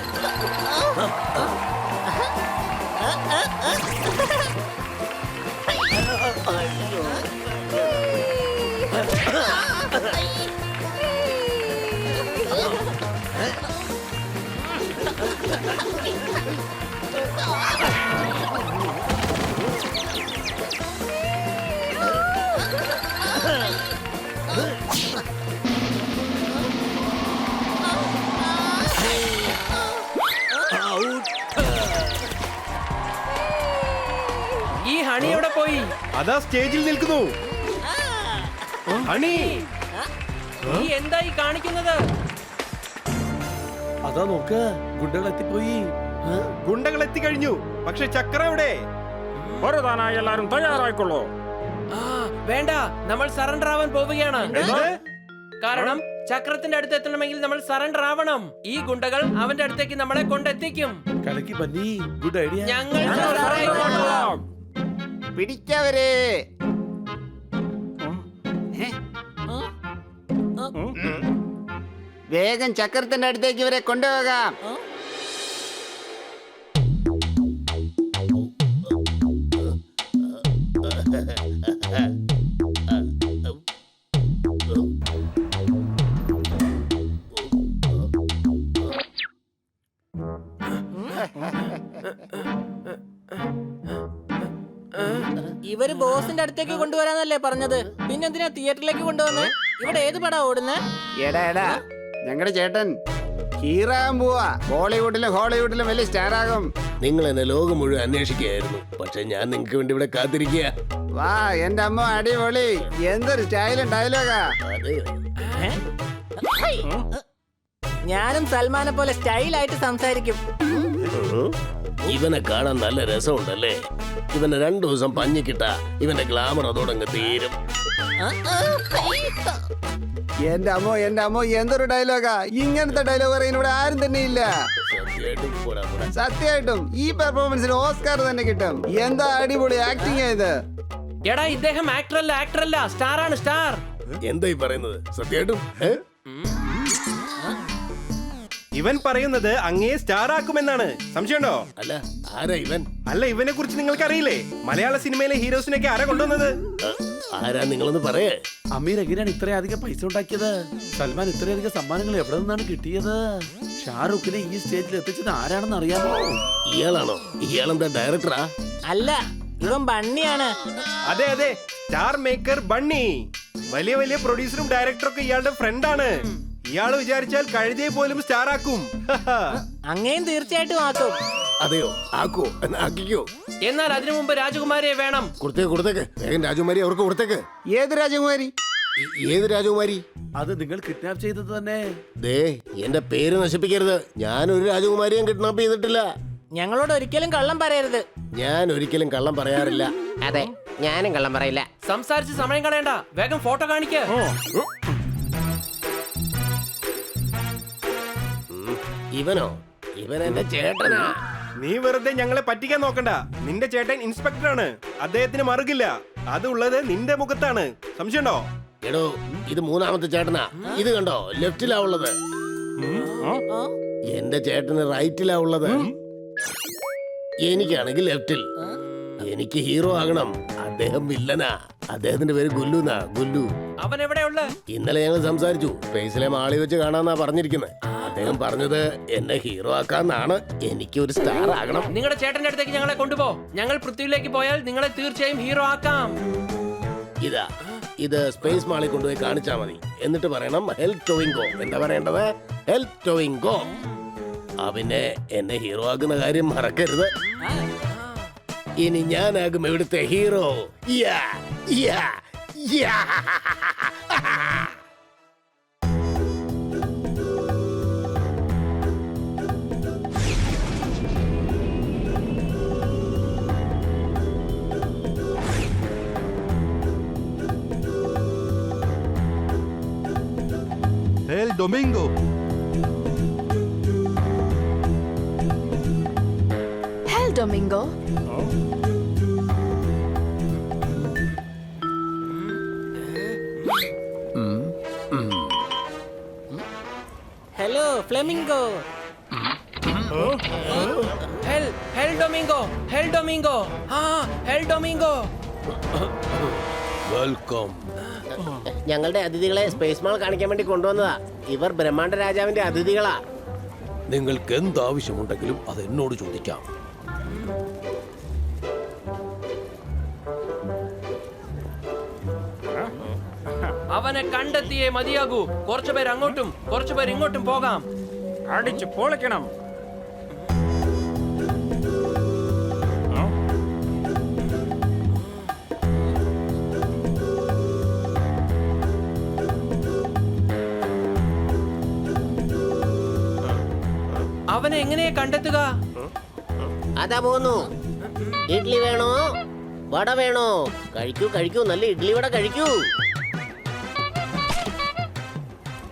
ഈ ഹണി എവിടെ പോയി? അതാ സ്റ്റേജിൽ നിൽക്കുന്നു. ഹണി, നീ എന്തായി കാണിക്കുന്നത്? അതാ നോക്ക്, ഗുണ്ടകൾ എത്തിപ്പോയി. ഗുണ്ടകൾ എത്തിക്കഴിഞ്ഞു. പക്ഷെ ചക്രം എവിടെ? പൊരുതാനായി എല്ലാരും തയ്യാറായിക്കൊള്ളൂ. വേണ്ട, നമ്മൾ സറണ്ടർ ആവാൻ പോവുകയാണ്. കാരണം ചക്രത്തിന്റെ അടുത്ത് എത്തണമെങ്കിൽ നമ്മൾ സറണ്ടർ ആവണം. ഈ ഗുണ്ടകൾ അവന്റെ അടുത്തേക്ക് നമ്മളെ കൊണ്ടെത്തിക്കും. കലക്കി പന്നി, ഗുഡ് ഐഡിയ. ഞങ്ങൾ പിടിക്കവരെ. വേഗം ചക്രത്തിന്റെ അടുത്തേക്ക് ഇവരെ കൊണ്ടുപോകാം. ഇവര് ബോസിന്റെ അടുത്തേക്ക് കൊണ്ടുവരാന്നല്ലേ പറഞ്ഞത്? പിന്നെന്തിനാ തിയേറ്ററിലേക്ക് കൊണ്ടുവന്ന്? ഇവിടെ ഏത് പടാ ഓടുന്നേ? എടാ ഞങ്ങളുടെ ചേട്ടൻ ഹീറാകാൻ പോവാ. ബോളിവുഡിലും ഹോളിവുഡിലും വലിയ സ്റ്റാർ ആകും. നിങ്ങൾ എന്നെ ലോകം മുഴുവൻ അന്വേഷിക്കുകയായിരുന്നു, പക്ഷെ ഞാൻ നിങ്ങൾക്ക് വേണ്ടി ഇവിടെ കാത്തിരിക്കുക. വാ എന്റെ അമ്മ, അടിപൊളി. എന്തൊരു സ്റ്റൈലും ഡയലോഗാ. ഞാനും സൽമാനെ പോലെ സ്റ്റൈലായിട്ട് സംസാരിക്കും. ഇവനെ കാണാൻ നല്ല രസമുണ്ടല്ലേ? ഇവനെ 2 ദിവസം പഞ്ഞിക്കിട്ട ഇവന്റെ ഗ്ലാമർ അതോടങ്ങ് തീരും. എന്റെ അമ്മോ എന്തൊരു ഡയലോഗാ. ഇങ്ങനത്തെ ഡയലോഗ് പറയുന്ന ഇവിടെ ആരും തന്നെ ഇല്ല. സത്യമായിട്ടും പോടാ പോടാ. സത്യമായിട്ടും ഈ പെർഫോമൻസിന് ഓസ്കാർ തന്നെ കിട്ടും. എന്താ അടിപൊളി ആക്ടിങ് ആയത്. എടാ ഇദ്ദേഹം ആക്ടറല്ല സ്റ്റാർ ആണ്, സ്റ്റാർ. എന്തായി പറയുന്നത്? സത്യമായിട്ടും ഇവൻ പറയുന്നത് അങ്ങേ സ്റ്റാർ ആക്കുമെന്നാണ്. സംശയമുണ്ടോ? അല്ല, ആരാ ഇവൻ? അല്ല, ഇവനെ കുറിച്ച് നിങ്ങൾക്ക് അറിയില്ലേ? മലയാള സിനിമയിലെ ഹീറോസിനൊക്കെ ആരാ കൊണ്ടുവന്നത്? ആരാ നിങ്ങളൊന്ന് പറയേ. അമീർ എങ്ങനെയാണ് ഇത്രയധികം പൈസ ഉണ്ടാക്കിയത്? സൽമാൻ ഇത്രയധികം സമ്മാനങ്ങൾ എവിടെ നിന്നാണ് കിട്ടിയത്? ഷാറുഖിനെ ഈ സ്റ്റേജിൽ എത്തിച്ചത് ആരാണെന്ന് അറിയാമോ? ഇയാളാണോ? ഇയാളെന്താ ഡയറക്ടറാ? അല്ല, ഇവൻ ബണ്ണിയാണ്. അതെ, സ്റ്റാർ മേക്കർ ബണ്ണി. വലിയ വലിയ പ്രൊഡ്യൂസറും ഡയറക്ടറും ഒക്കെ ഇയാളുടെ ഫ്രണ്ടാണ്. ഇയാള് വിചാരിച്ചാൽ കഴുതയെ പോലും സ്റ്റാർ ആക്കും. അങ്ങേയും തീർച്ചയായിട്ടും ആക്കും. അതെയോ? ആക്കോ? എന്നാ ആക്കിക്കോ. എന്നാൽ അതിനു മുമ്പ് രാജകുമാരിയെ വേണം. കൊടുത്തേക്ക് വേഗം രാജകുമാരി അവർക്ക് കൊടുത്തേക്ക്. ഏത് രാജകുമാരി? ഏത് രാജകുമാരി? അത് നിങ്ങൾ കിഡ്നാപ്പ് ചെയ്തത് തന്നെ. ദേ, എന്റെ പേര് നശിപ്പിക്കരുത്. ഞാനൊരു രാജകുമാരിയും കിഡ്നാപ്പ് ചെയ്തിട്ടില്ല. ഞങ്ങളോട് ഒരിക്കലും കള്ളം പറയരുത്. ഞാൻ ഒരിക്കലും കള്ളം പറയാറില്ല. അതെ, ഞാനും കള്ളം പറയില്ല. സംസാരിച്ച് സമയം കളയണ്ട, വേഗം ഫോട്ടോ കാണിക്ക. ഇവനോ? ഇവൻ എന്റെ ചേട്ടനാ. നീ വെറുതെ ഞങ്ങളെ പറ്റിക്കാൻ നോക്കണ്ട. നിന്റെ ചേട്ടൻ ഇൻസ്പെക്ടറാണ്. അദ്ദേഹത്തിന് മറുകില്ല. അതുള്ളത് നിന്റെ മുഖത്താണ്. സംശയമുണ്ടോ? എടോ, ഇത് 3ാമത്തെ ചേട്ടനാ. ഇത് കണ്ടോ, ലെഫ്റ്റിലാ ഉള്ളത്. എന്റെ ചേട്ടന് റൈറ്റിലാ ഉള്ളത്. എനിക്കാണെങ്കിൽ ലെഫ്റ്റിൽ. എനിക്ക് ഹീറോ ആകണം. അദ്ദേഹം വില്ലനാ. അദ്ദേഹത്തിന്റെ പേര് ഗുല്ലുന്നാ. ഗുല്ലു. അവൻ എവിടെയുള്ള? ഇന്നലെ ഞങ്ങൾ സംസാരിച്ചു. സ്പേസിലെ മാളി വെച്ച് കാണാന്നാ പറഞ്ഞിരിക്കുന്നത്. അദ്ദേഹം പറഞ്ഞത് എന്നെ ഹീറോ ആക്കാന്നാണ്. എനിക്ക് ഒരു സ്റ്റാർ ആകണം. നിങ്ങളുടെ ചേട്ടന്റെ അടുത്തേക്ക് ഞങ്ങളെ കൊണ്ടുപോ. ഞങ്ങൾ പൃഥ്വിയിലേക്ക് പോയാൽ നിങ്ങളെ തീർച്ചയായും ഹീറോ ആക്കാം. ഇത് സ്പേസ് മാളിൽ കൊണ്ടുപോയി കാണിച്ചാ മതി. എന്നിട്ട് പറയണം ഹെൽപ് ടോയിങ് ഗോ. എന്താ പറയേണ്ടത്? Help towing go. പിന്നെ എന്നെ ഹീറോ ആക്കുന്ന കാര്യം മറക്കരുത്. ഇനി ഞാനാകും ഇവിടുത്തെ hero. Yeah yeah yeah. El domingo. ഹെൽ ഡൊമിംഗോ. Hello flamingo. ഹെൽ ഡൊമിംഗോ. ഹെൽ ഡൊമിംഗോ. ഹെൽ ഡൊമിംഗോ. വെൽക്കം. ഞങ്ങളുടെ അതിഥികളെ സ്പേസ് മാൾ കാണിക്കാൻ വേണ്ടി കൊണ്ടുവന്നതാ. ഇവർ ബ്രഹ്മാണ്ഡ രാജാവിന്റെ അതിഥികളാ. നിങ്ങൾക്ക് എന്താവശ്യമുണ്ടെങ്കിലും അത് എന്നോട് ചോദിക്കാം. അവനെ കണ്ടെത്തിയേ മതിയാകൂ. കുറച്ചുപേർ അങ്ങോട്ടും കുറച്ചുപേർ ഇങ്ങോട്ടും പോകാം. അടിച്ചു പൊളിക്കണം. അവനെ എങ്ങനെയാ കണ്ടെത്തുക? അതാ പോന്നു. ഇഡ്ലി വേണോ? വട വേണോ? കഴിക്കൂ, നല്ല ഇഡ്ലി വട കഴിക്കൂ.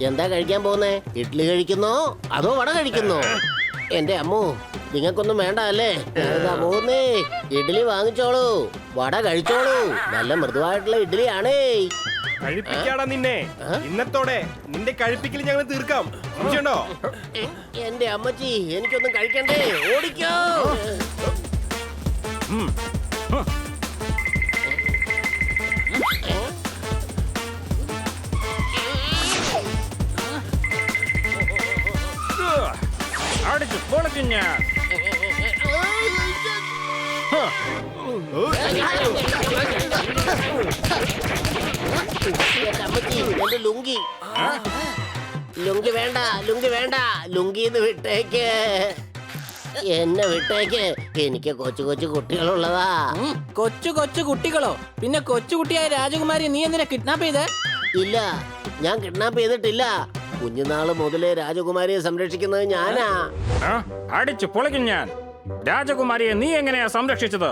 എന്താ കഴിക്കാൻ പോകുന്നേ? ഇഡ്ലി കഴിക്കുന്നോ അതോ വട കഴിക്കുന്നോ? എന്റെ അമ്മോ, നിങ്ങൾക്കൊന്നും വേണ്ട അല്ലേ? എന്താ പോകുന്നേ? ഇഡ്ലി വാങ്ങിച്ചോളൂ, വട കഴിച്ചോളൂ. നല്ല മൃദുവായിട്ടുള്ള ഇഡ്ലിയാണേ. കഴിപ്പിക്കാടാ നിന്നെ. ഇന്നത്തോടെ നിന്റെ കഴിപ്പിക്കൽ ഞങ്ങൾ തീർക്കാം. സംശയമുണ്ടോ? എന്റെ അമ്മച്ചി, എനിക്കൊന്നും കഴിക്കണ്ടേ? ഓടിക്കോ. അടിച്ചു പൊളിക്കും ഞാൻ. എന്റെ അമ്മച്ചി, എന്റെ ലുങ്കി. ലുങ്കി വേണ്ട, ലുങ്കി വേണ്ട, ലുങ്കിന്ന് വിട്ടേക്ക്. എന്നെ വിട്ടേക്ക്. എനിക്ക് കൊച്ചു കൊച്ചു കുട്ടികളുള്ളതാ. കൊച്ചു കൊച്ചു കുട്ടികളോ? പിന്നെ കൊച്ചുകുട്ടിയായ രാജകുമാരി നീ എന്തിനാ കിഡ്നാപ്പ് ചെയ്ത്? ഇല്ല, ഞാൻ കിഡ്നാപ്പ് ചെയ്തിട്ടില്ല. കുഞ്ഞുനാള് മുതലേ രാജകുമാരിയെ സംരക്ഷിക്കുന്നത് ഞാനാ. അടിച്ചു പൊളിക്കും ഞാൻ. രാജകുമാരിയെ നീ എങ്ങനെയാ സംരക്ഷിച്ചത്?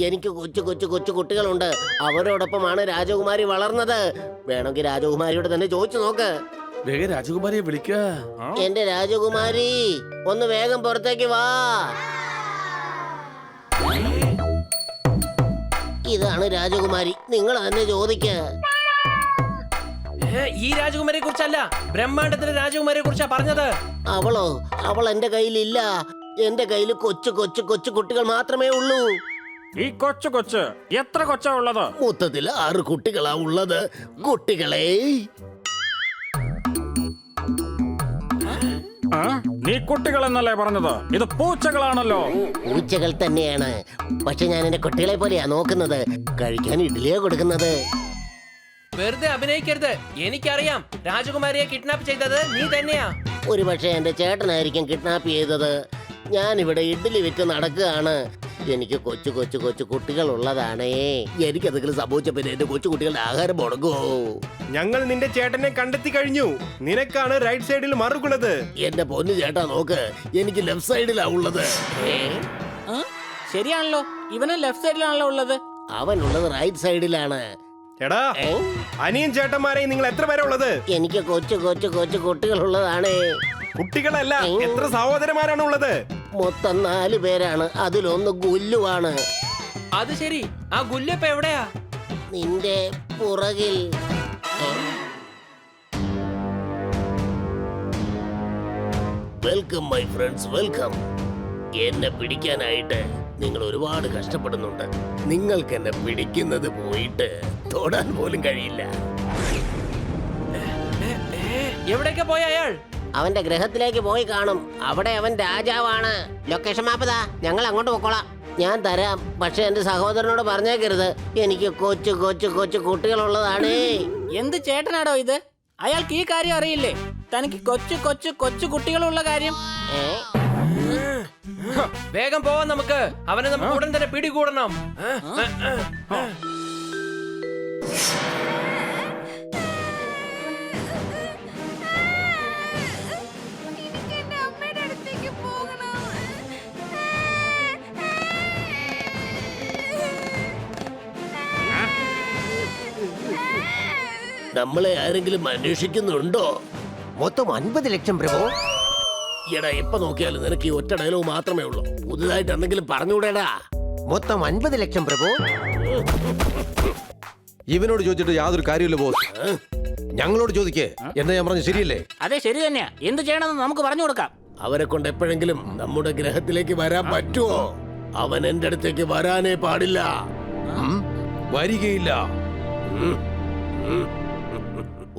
എനിക്ക് കൊച്ചു കൊച്ചു കൊച്ചു കുട്ടികളുണ്ട്. അവരോടൊപ്പമാണ് രാജകുമാരി വളർന്നത്. വേണമെങ്കിൽ രാജകുമാരിയോട് തന്നെ ചോദിച്ചു നോക്ക്. വേഗം രാജകുമാരിയെ വിളിക്ക. എന്റെ രാജകുമാരി, ഒന്ന് വേഗം പുറത്തേക്ക് വാ. ഇതാണ് രാജകുമാരി, നിങ്ങൾ തന്നെ ചോദിക്ക. ഈ രാജകുമാരിയെ കുറിച്ചല്ല, ബ്രഹ്മാണ്ടത്തിലെ രാജകുമാരിയെ കുറിച്ചാ പറഞ്ഞത്. അവളോ? അവൾ എന്റെ കയ്യിലില്ല. എന്റെ കയ്യിൽ കൊച്ചു കൊച്ചു കൊച്ചു കുട്ടികൾ മാത്രമേ ഉള്ളൂ. ഈ കൊച്ചു കൊച്ച് എത്ര കൊച്ചാ ഉള്ളത്? മൊത്തത്തിൽ 6 കുട്ടികളാ ഉള്ളത്. കുട്ടികളെ, നീ കുട്ടികൾ എന്നല്ലേ പറഞ്ഞത്? ഇത് പൂച്ചകളാണല്ലോ. പൂച്ചകൾ തന്നെയാണ്, പക്ഷെ ഞാൻ എന്റെ കുട്ടികളെ പോലെയാ നോക്കുന്നത്. കഴിക്കാൻ ഇഡ്ഡലിയാ കൊടുക്കുന്നത്. വെറുതെ അഭിനയിക്കരുത്. എനിക്കറിയാം, രാജകുമാരിയെ കിഡ്നാപ്പ് ചെയ്തത് നീ തന്നെയാ. ഒരു പക്ഷെ എന്റെ ചേട്ടനായിരിക്കും കിഡ്നാപ്പ് ചെയ്തത്. ഞാനിവിടെ ഇഡ്ഡലി വിറ്റ് നടക്കുകയാണ്. എനിക്ക് കൊച്ചു കൊച്ചു കൊച്ചു കുട്ടികൾ ഉള്ളതാണേ. എനിക്കതെങ്കിലും സംഭവിച്ച പിന്നെ എന്റെ കൊച്ചു കുട്ടികളുടെ ആഹാരം മുടങ്ങുമോ? ഞങ്ങൾ നിന്റെ ചേട്ടനെ കണ്ടെത്തി കഴിഞ്ഞു. നിനക്കാണ് റൈറ്റ് സൈഡിൽ മറുകുള്ളത്. എന്റെ പൊന്നു ചേട്ടാ നോക്ക്, എനിക്ക് ലെഫ്റ്റ് സൈഡിലാ ഉള്ളത്. ശരിയാണല്ലോ, ഇവന് ലെഫ്റ്റ് സൈഡിലാണല്ലോ ഉള്ളത്. അവനുള്ളത് റൈറ്റ് സൈഡിലാണ്. എടാ, അനിയൻ ചേട്ടന്മാരെ നിങ്ങൾ എത്ര പേരാ ഉള്ളത്? എനിക്ക് കൊച്ചു കൊച്ചു കൊച്ചു കുട്ടികൾ ഉള്ളതാണേ. കുട്ടികളല്ല, എത്ര സഹോദരന്മാരാണ് ഉള്ളത്? മൊത്തം 4 പേരാണ്. അതിലൊന്ന് ഗുല്ലുവാണ്. അത് ശരി, ആ ഗുല്ലിപ്പ എവിടെയാ? നിന്റെ പുറകിൽ. Welcome my friends, welcome. എന്നെ പിടിക്കാനായിട്ട് നിങ്ങൾ ഒരുപാട് കഷ്ടപ്പെടുന്നുണ്ട്. നിങ്ങൾക്ക് എന്നെ പിടിക്കുന്നത് പോയിട്ട് തൊടാൻ പോലും കഴിയില്ല. എവിടേക്കാ പോയ അയാൾ? അവന്റെ ഗ്രഹത്തിലേക്ക് പോയി കാണും. അവിടെ അവൻ രാജാവാണ്. ലൊക്കേഷൻ മാപ്പ് താ, ഞങ്ങൾ അങ്ങോട്ട് പോക്കോളാം. ഞാൻ തരാം, പക്ഷെ എന്റെ സഹോദരനോട് പറഞ്ഞേക്കരുത്. എനിക്ക് കൊച്ചു കൊച്ചു കൊച്ചു കുട്ടികളുള്ളതാണേ. എന്ത് ചേട്ടനാടോ ഇത്? അയാൾക്ക് ഈ കാര്യം അറിയില്ലേ? തനിക്ക് കൊച്ചു കൊച്ചു കൊച്ചു കുട്ടികളുള്ള കാര്യം. വേഗം പോവാൻ നമുക്ക്. അവനെ നമുക്ക് ഉടൻ തന്നെ പിടികൂടണം. നമ്മളെ ആരെങ്കിലും അന്വേഷിക്കുന്നുണ്ടോ? മൊത്തം 50 ലക്ഷം പ്രഭു. എടാ, എപ്പോ നോക്കിയാലും നിനക്ക് ഈ ഒറ്റ ഡയലോഗ് മാത്രമേ ഉള്ളൂ. പുതുതായിട്ട് എന്തെങ്കിലും പറഞ്ഞുകൂടെടാ? മൊത്തം 50 ലക്ഷം പ്രഭു. ഇവനോട് ചോദിച്ചിട്ട് യാതൊരു കാര്യമില്ല ബോസ്. ഞങ്ങളോട് ചോദിക്കേ. എന്താ ഞാൻ പറഞ്ഞു ശരിയല്ലേ? അതെ, ശരി തന്നെയാ. എന്ത് ചെയ്യണമെന്ന് നമുക്ക് പറഞ്ഞു കൊടുക്കാം. അവരെ കൊണ്ട് എപ്പോഴെങ്കിലും നമ്മുടെ ഗ്രഹത്തിലേക്ക് വരാൻ പറ്റുമോ? അവൻ എന്റെ അടുത്തേക്ക് വരാനേ പാടില്ല. വരികയില്ല.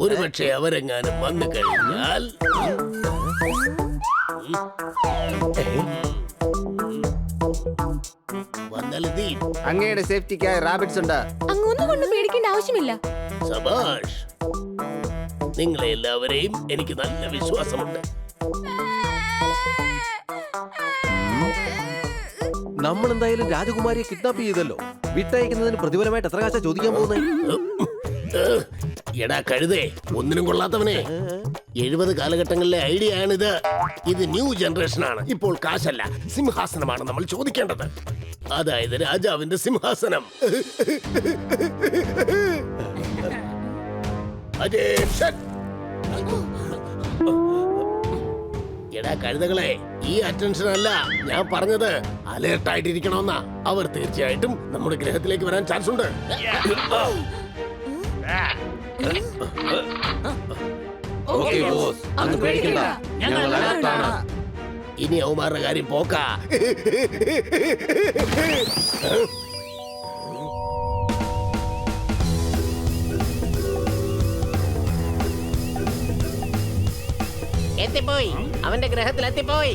ഒരുപക്ഷെ അവരെങ്ങാനും വന്നു കഴിഞ്ഞാൽ വന്നാലെന്തി? അങ്ങയുടെ സേഫ്റ്റിക്കായി റാബിറ്റ്സ് ഉണ്ട്. അങ്ങൊന്നും കൊണ്ട് പേടിക്കേണ്ട ആവശ്യമില്ല. സബാഷ്, നിങ്ങളെ എല്ലാവരെയും എനിക്ക് നല്ല വിശ്വാസമുണ്ട്. നമ്മൾ എന്തായാലും രാജകുമാരിയെ കിഡ്നാപ്പ് ചെയ്തല്ലോ. വിട്ടയക്കുന്നതിന് പ്രതിഫലമായിട്ട് എത്ര കാശ ചോദിക്കാൻ പോകുന്നത്? എടാ കഴുതേ, ഒന്നിനും കൊള്ളാത്തവനെ. 70 കാലഘട്ടങ്ങളിലെ ഐഡിയ ആണിത്. ഇത് ന്യൂ ജനറേഷൻ ആണ്. ഇപ്പോൾ കാശല്ല, സിംഹാസനമാണ് നമ്മൾ ചോദിക്കേണ്ടത്. അതായത് രാജാവിന്റെ സിംഹാസനം. Attention! എടാ കഴുതകളെ, ഈ അറ്റൻഷൻ അല്ല ഞാൻ പറഞ്ഞത്. അലേർട്ട് ആയിട്ടിരിക്കണമെന്നാ. അവർ തീർച്ചയായിട്ടും നമ്മുടെ ഗ്രഹത്തിലേക്ക് വരാൻ ചാൻസ് ഉണ്ട്. ഓക്കേ ബോസ്, അങ്ങ് പേടിക്കണ്ട. ഞങ്ങൾ അലർട്ടാണ്. ഇനി അവന്മാരുടെ കാര്യം പോക്കാ. എത്തിപ്പോയി, അവന്റെ ഗ്രഹത്തിൽ എത്തിപ്പോയി.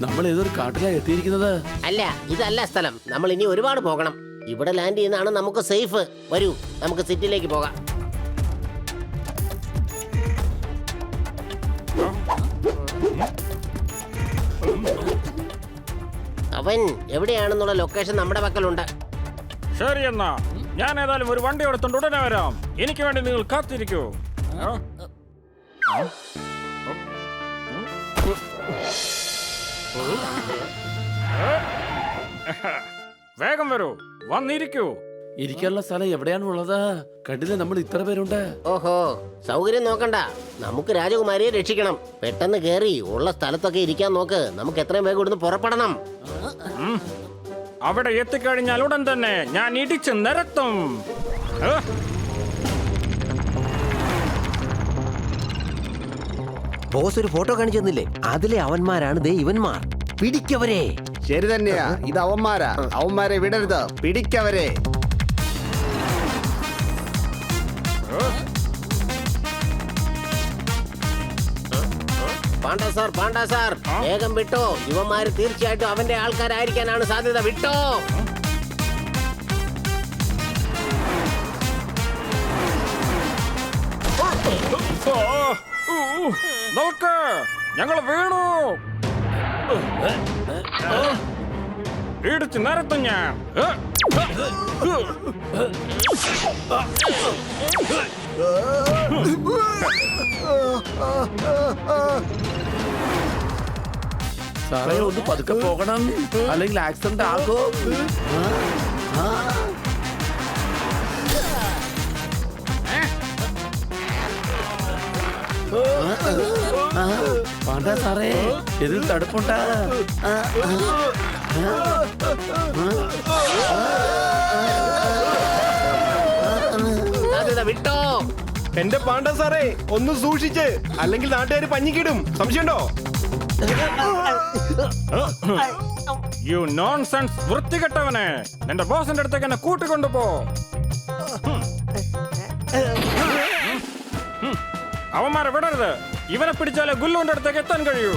നമ്മൾ ഏതൊരു കാട്ടിലാ എത്തിയിരിക്കുന്നത്. അല്ല, ഇതല്ല സ്ഥലം. നമ്മൾ ഇനി ഒരുപാട് പോകണം. ഇവിടെ ലാൻഡ് ചെയ്യുന്നതാണ് നമുക്ക് സേഫ്. വരൂ, നമുക്ക് സിറ്റിയിലേക്ക് പോകാം. അവൻ എവിടെയാണെന്നുള്ള ലൊക്കേഷൻ നമ്മുടെ പക്കലുണ്ട്. ശരി എന്നാ ഞാൻ ഏതായാലും ഒരു വണ്ടി എടുത്തോണ്ട് ഉടനെ വരാം. എനിക്ക് വേണ്ടി നിങ്ങൾ കാത്തിരിക്കൂ. വേഗം വരൂ, വന്നിരിക്കൂ. ഇരിക്കാനുള്ള സ്ഥലം എവിടെയാണുള്ളത്? കണ്ടില്ലേ, നമ്മൾ ഇത്ര പേരുണ്ട്. ഓഹോ, സൗകര്യം നോക്കണ്ട. നമുക്ക് രാജകുമാരിയെ രക്ഷിക്കണം. പെട്ടെന്ന് കേറി ഉള്ള സ്ഥലത്തൊക്കെ ഇരിക്കാൻ നോക്ക്. നമുക്ക് എത്രയും വേഗം ഇവിടുന്ന് പുറപ്പെടണം. അവിടെ എത്തിക്കഴിഞ്ഞാൽ ഉടൻ തന്നെ ഞാൻ ഇടിച്ച് നിരത്തും. ബോസ് ഒരു ഫോട്ടോ കാണിച്ചു തന്നില്ലേ? അതിലെ അവന്മാരാണ് ദേ ഇവന്മാർ. പിടിക്കവരെ. ശരി തന്നെയാ, ഇത് അവന്മാരാ. അവന്മാരെ വിടരുത്, പിടിക്കവരെ. പാണ്ഡ സാർ, വേഗം വിട്ടോ. ഇവന്മാര് തീർച്ചയായിട്ടും അവന്റെ ആൾക്കാരായിരിക്കാനാണ് സാധ്യത. വിട്ടോ. നോക്ക്, ഞങ്ങൾ വീണു. ഇടിച്ച് നിരത്തും ഞാൻ. സാറേ, ഒന്ന് പതുക്കെ പോകണം, അല്ലെങ്കിൽ ആക്സിഡന്റ് ആകും. പാണ്ടാ സാറേ, ഇതിൽ തടുപ്പുണ്ടാ? വിട്ടോ. എന്റെ പാണ്ഡ സാറേ, ഒന്ന് സൂക്ഷിച്ച്, അല്ലെങ്കിൽ നാട്ടുകാർ പഞ്ഞിക്കിടും. സംശയമുണ്ടോ? യു നോൺസെൻസ്, വൃത്തികെട്ടവനെ. നിന്റെ ബോസിന്റെ അടുത്തേക്ക് എന്നെ കൂട്ടിക്കൊണ്ടുപോ. അവന്മാരെ വിടരുത്. ഇവനെ പിടിച്ചാലേ ഗുല്ലുവിന്റെ അടുത്തേക്ക് എത്താൻ കഴിയൂ.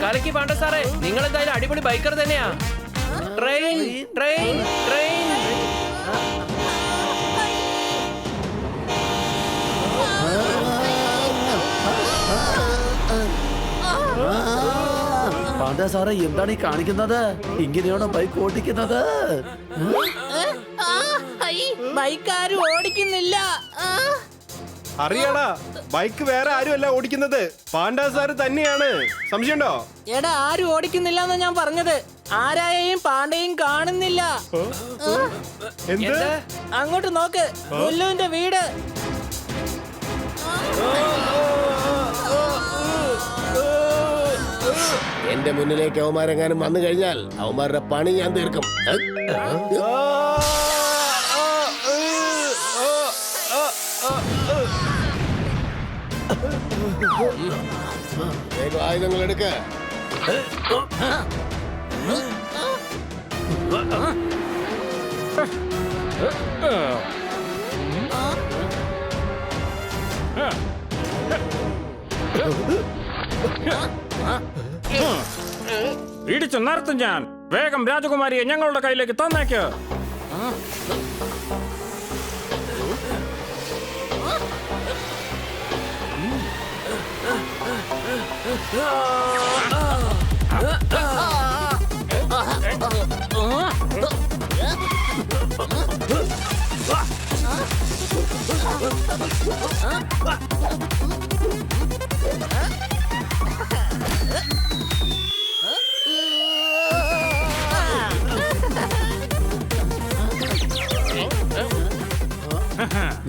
കലക്കി പാണ്ഡ സാറേ, നിങ്ങൾ എന്തായാലും അടിപൊളി ബൈക്കർ തന്നെയാ. Train train train. പാണ്ടാ സാറേ, എന്താണ് ഈ കാണിക്കുന്നത്? ഇങ്ങനെയാണോ ബൈക്ക് ഓടിക്കുന്നത്? ബൈക്ക് ആരും ഓടിക്കുന്നില്ല. അറിയാടാ, ബൈക്ക് വേറെ ആരുമല്ല ഓടിക്കുന്നത്, പാണ്ഡ സാറ് തന്നെയാണ്. സംശയമുണ്ടോ? എടാ, ആരും ഓടിക്കുന്നില്ല എന്നാ ഞാൻ പറഞ്ഞത്. ആരായെയും പാണ്ഡയും കാണുന്നില്ല. എന്ത്? അങ്ങോട്ട് നോക്ക്, ഗുല്ലുവിന്റെ വീട്. എന്റെ മുന്നിലേക്ക് അവന്മാരെങ്ങാനും വന്നു കഴിഞ്ഞാൽ അവന്മാരുടെ പണി ഞാൻ തീർക്കും. വേഗം ആയുധങ്ങൾ എടുക്ക. ഇടിച്ചു നിർത്തും ഞാൻ. വേഗം രാജകുമാരിയെ ഞങ്ങളുടെ കയ്യിലേക്ക് തന്നേക്ക്.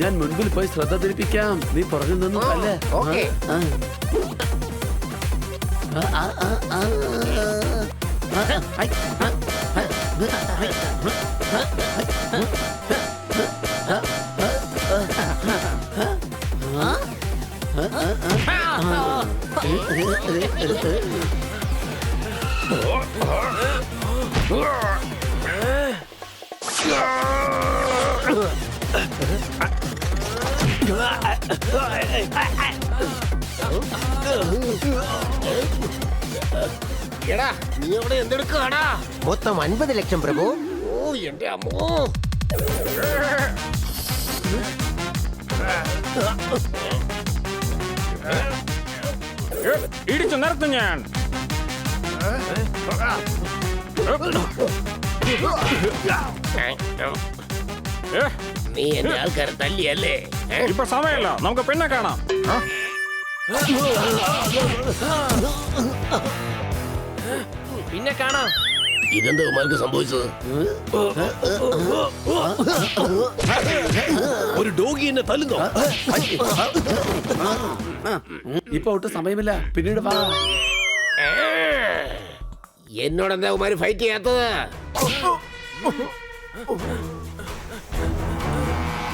ഞാൻ മുൻപിൽ പോയി ശ്രദ്ധ തിരിപ്പിക്കാം. നീ പുറകിൽ നിന്നും അല്ലേ? ഓക്കേ. എടാ നീ അവിടെ എന്തെടുക്കാടാ? മൊത്തം 50 ലക്ഷം പ്രഭു. ഓ എന്റെ അമ്മോ. ഇടിച്ചു നിർത്തും ഞാൻ. നീ എന്റെ ആൾക്കാരെ തല്ലിയല്ലേ? ഇപ്പൊ സമയമല്ല, നമുക്ക് പിന്നെ കാണാം. പിന്നെ കാണാം. ഇതെന്താ ഉമാർക്ക് സംഭവിച്ചത്? ഒരു ഡോഗി എന്നെ തല്ലുന്നോ? ഇപ്പൊ ഒട്ടും സമയമില്ല, പിന്നീട് വാ. എന്നോടെന്താ ഉമാര് ഫൈറ്റ് ചെയ്യാത്തത്?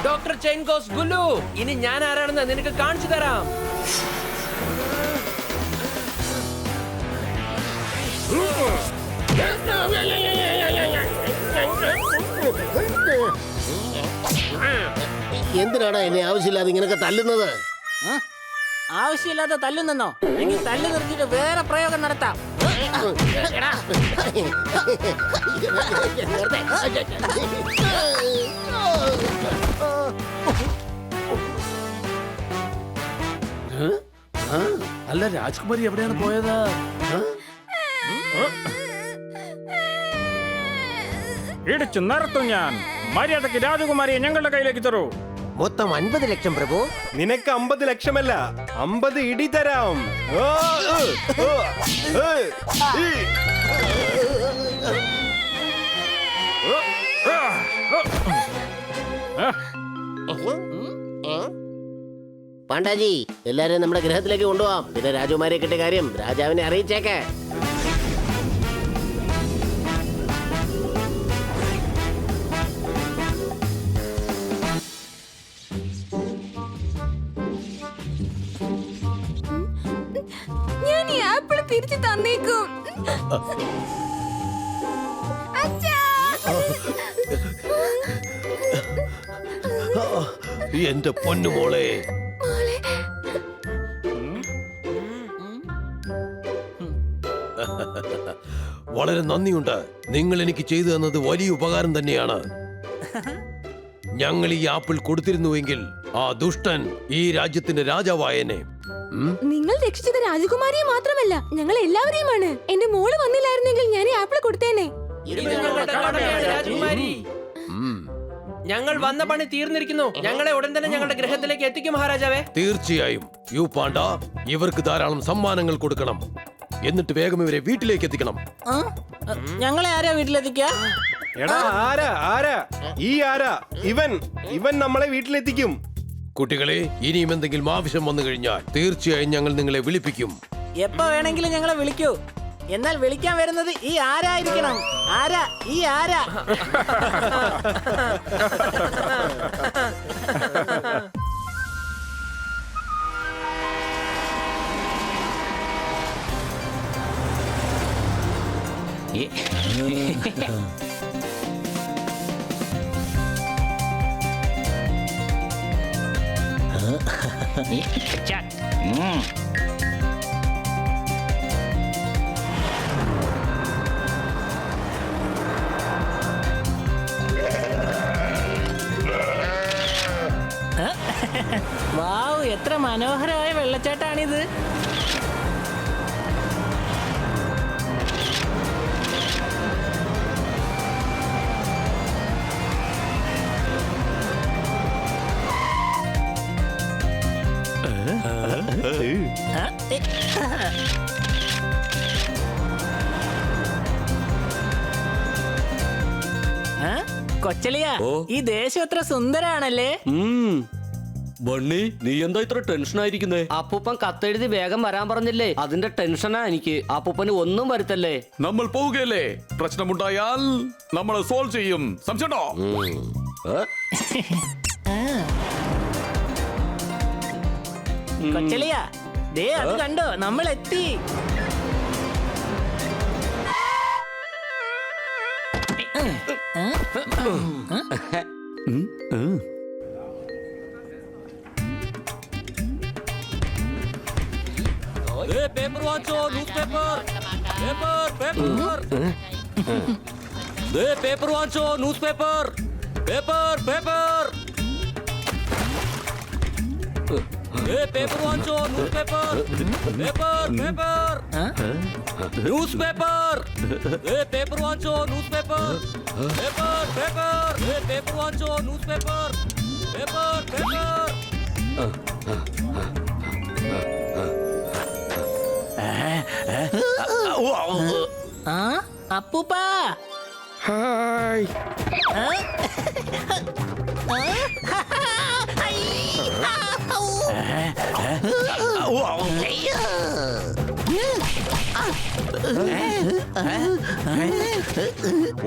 ഡോക്ടർ ചെയിൻ ഗോസ് ഗുല്ലു, ഇനി ഞാൻ ആരാണെന്ന് നിനക്ക് കാണിച്ചു തരാം. എന്തിനാണ് എന്നെ ആവശ്യമില്ലാതെ ഇങ്ങനൊക്കെ തല്ലുന്നത്? ആവശ്യമില്ലാതെ തല്ലുന്നെന്നോ? എങ്കിൽ തല്ലു നിർത്തിയിട്ട് വേറെ പ്രയോഗം നടത്താം. അല്ല, രാജ്കുമാരി എവിടെയാണ് പോയത്? ഇടിച്ചു നിർത്തും ഞാൻ. മര്യാദക്ക് രാജകുമാരിയെ ഞങ്ങളുടെ കയ്യിലേക്ക് തരൂ. മൊത്തം 50 ലക്ഷം പ്രഭു. നിനക്ക് 50 ലക്ഷമല്ല, 50 ഇടി തരാം. ഓ, ഓ, ഓ, ഓ, ഈ. പാണ്ഡാജി, എല്ലാരെയും നമ്മുടെ ഗ്രഹത്തിലേക്ക് കൊണ്ടുപോവാം. പിന്നെ രാജകുമാരിയെ കിട്ടിയ കാര്യം രാജാവിനെ അറിയിച്ചേക്കേ. ഞാൻ ഈ ആപ്പിൾ തിരിച്ചു തന്നേക്കും. അച്ഛാ. എന്റെ പൊന്നുമോളെ, മോളെ. വളരെ നന്ദിയുണ്ട്. നിങ്ങൾ എനിക്ക് ചെയ്തു തന്നത് വലിയ ഉപകാരം തന്നെയാണ്. ഞങ്ങൾ ഈ ആപ്പിൾ കൊടുത്തിരുന്നുവെങ്കിൽ ആ ദുഷ്ടൻ ഈ രാജ്യത്തിന്റെ രാജാവായനെ. നിങ്ങൾ രക്ഷിച്ചത് രാജകുമാരിയെ മാത്രമല്ല, ഞങ്ങൾ എല്ലാവരെയുമാണ്. എന്റെ മോള് വന്നില്ലായിരുന്നെങ്കിൽ ഞാൻ ഈ ആപ്പിൾ കൊടുത്തേനെ. ഇത് ഞങ്ങളുടെ കടമയാണ് രാജകുമാരി. ഞങ്ങൾ വന്ന പണി തീർന്നിരിക്കുന്നു. ഞങ്ങളെ ഉടൻ തന്നെ ഞങ്ങളുടെ ഗ്രഹത്തിലേക്ക് എത്തിക്കും മഹാരാജാവേ. തീർച്ചയായും. യു പാണ്ഡ, ഇവർക്ക് ധാരാളം സമ്മാനങ്ങൾ കൊടുക്കണം. എന്നിട്ട് വേഗം ഇവരെ വീട്ടിലേക്ക് എത്തിക്കണം. ഞങ്ങളെ ആരാ വീട്ടിലെത്തിക്കുക? എടാ, ആരാ ആരാ ഈ ആരാ? ഇവൻ നമ്മളെ വീട്ടിലെത്തിക്കും. കുട്ടികളെ, ഇനിയും എന്തെങ്കിലും ആവശ്യം വന്നു കഴിഞ്ഞാൽ തീർച്ചയായും ഞങ്ങൾ നിങ്ങളെ വിളിപ്പിക്കും. എപ്പോ വേണമെങ്കിലും ഞങ്ങളെ വിളിക്കൂ. എന്നാൽ വിളിക്കാൻ വരുന്നത് ഈ ആരായിരിക്കണം. ആരാ? ഈ ആരാ? വാവ്, എത്ര മനോഹരമായ വെള്ളച്ചാട്ടാണിത്. കൊച്ചലിയ, ഈ ദേശം എത്ര സുന്ദരാണല്ലേ. ബണ്ണി, നീ എന്താ ഇത്ര ടെൻഷൻ ആയിരിക്കുന്നേ? അപ്പൂപ്പൻ കത്തെഴുതി വേഗം വരാൻ പറഞ്ഞില്ലേ, അതിന്റെ ടെൻഷനാ എനിക്ക്. അപ്പൂപ്പന് ഒന്നും വരുത്തല്ലേ. നമ്മൾ പോവുകയല്ലേ. പ്രശ്നമുണ്ടായാൽ നമ്മൾ സോൾവ് ചെയ്യും. സംശയമുണ്ടോ? കൊച്ചളിയാ, ദേ അത് കണ്ടോ, നമ്മൾ എത്തി. പേപ്പർ വാങ്ങിച്ചോ, ന്യൂസ് പേപ്പർ. പേപ്പർ വാങ്ങിച്ചോ, news paper. Paper paper paper വാങ്ങിച്ചോ, news paper. Paper paper news paper. Paper വാങ്ങിച്ചോ, news paper. Paper paper paper വാങ്ങിച്ചോ, ന്യൂസ് പേപ്പർ. Paper paper. അപ്പൂപ്പാ. ഹായ്.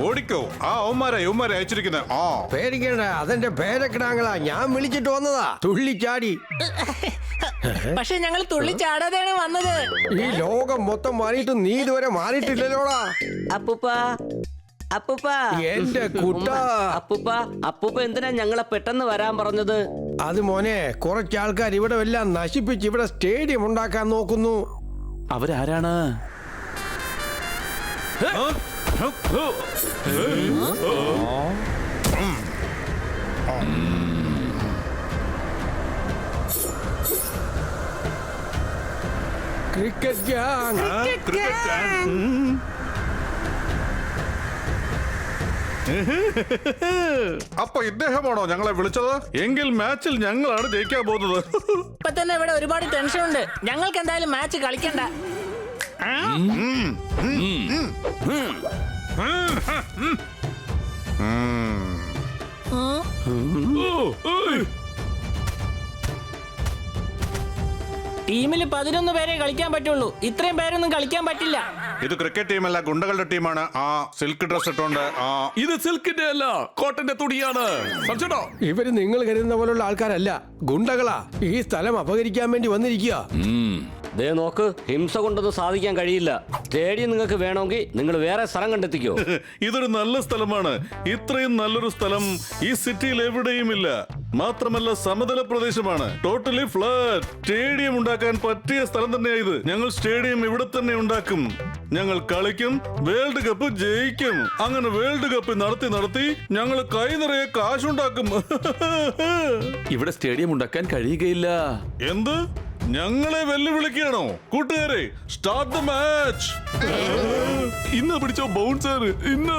ഓടിക്കോ, ആ അവന്മാരെ അയച്ചിരിക്കുന്നത്. ആ പേടിക്കണ്ട, അതെന്റെ പേരക്കിടാങ്ങളാ. ഞാൻ വിളിച്ചിട്ട് വന്നതാ. തുള്ളിച്ചാടി. പക്ഷെ ഞങ്ങൾ തുള്ളിച്ചാടാതെയാണ് വന്നത്. ഈ ലോകം മൊത്തം മാറിയിട്ട് നീ ഇതുവരെ മാറിയിട്ടില്ലല്ലോടാ. അപ്പൂപ്പ അപ്പൂപ്പ എന്റെ കുട്ട. അപ്പൂപ്പ എന്തിനാ ഞങ്ങളെ പെട്ടെന്ന് വരാൻ പറഞ്ഞത്? അത് മോനെ, കുറച്ചാൾക്കാർ ഇവിടെ എല്ലാം നശിപ്പിച്ച് ഇവിടെ സ്റ്റേഡിയം ഉണ്ടാക്കാൻ നോക്കുന്നു. അവരാരാണ്? Cricket gang. അപ്പൊ ഇദ്ദേഹമാണോ ഞങ്ങളെ വിളിച്ചത്? എങ്കിൽ മാച്ചിൽ ഞങ്ങളാണ് ജയിക്കാൻ പോകുന്നത്. ഇപ്പൊ തന്നെ ഇവിടെ ഒരുപാട് ടെൻഷൻ ഉണ്ട്. ഞങ്ങൾക്ക് എന്തായാലും മാച്ച് കളിക്കണ്ട. ടീമിൽ 11 പേരെ കളിക്കാൻ പറ്റുള്ളൂ. ഇത്രയും പേരൊന്നും കളിക്കാൻ പറ്റില്ല. ഇത് ക്രിക്കറ്റ് ടീമല്ല, ഗുണ്ടകളുടെ ടീമാണ്. ആ സിൽക്ക് ഡ്രസ് ഇട്ടോണ്ട്. ആ ഇത് സിൽക്കിന്റെ അല്ല, കോട്ടന്റെ തുണിയാണ്. ഇവര് നിങ്ങൾ കരുതുന്ന പോലുള്ള ആൾക്കാരല്ല, ഗുണ്ടകളാ. ഈ സ്ഥലം അപഹരിക്കാൻ വേണ്ടി വന്നിരിക്കുക. ദേ നോക്ക്, ഹിംസ കൊണ്ടൊന്നും സാധിക്കാൻ കഴിയില്ല. സ്റ്റേഡിയം നിങ്ങൾക്ക് വേണമെങ്കിൽ നിങ്ങൾ വേറെ സ്ഥലം കണ്ടെത്തിക്കോ. ഇതൊരു നല്ല സ്ഥലമാണ്. ഇത്രയും നല്ലൊരു സ്ഥലം ഈ സിറ്റിയിൽ എവിടെയും ഇല്ല. മാത്രമല്ല സമതല പ്രദേശമാണ്. Totally flat. സ്റ്റേഡിയം ഉണ്ടാക്കാൻ പറ്റിയ സ്ഥലം തന്നെയാ ഇത്. ഞങ്ങൾ സ്റ്റേഡിയം ഇവിടെ തന്നെ ഉണ്ടാക്കും. ഞങ്ങൾ കളിക്കും, വേൾഡ് കപ്പ് ജയിക്കും. അങ്ങനെ വേൾഡ് കപ്പ് നടത്തി ഞങ്ങൾ കൈ നിറയെ കാശുണ്ടാക്കും. ഇവിടെ സ്റ്റേഡിയം ഉണ്ടാക്കാൻ കഴിയുകയില്ല. എന്ത്? ഞങ്ങളെ വെല്ലുവിളിക്കുകയാണോ? കൂട്ടുകാരെ, സ്റ്റാർട്ട് ദ മാച്ച്. ഇന്ന് പിടിച്ചോ ബൗൺസർ. ഇന്ന്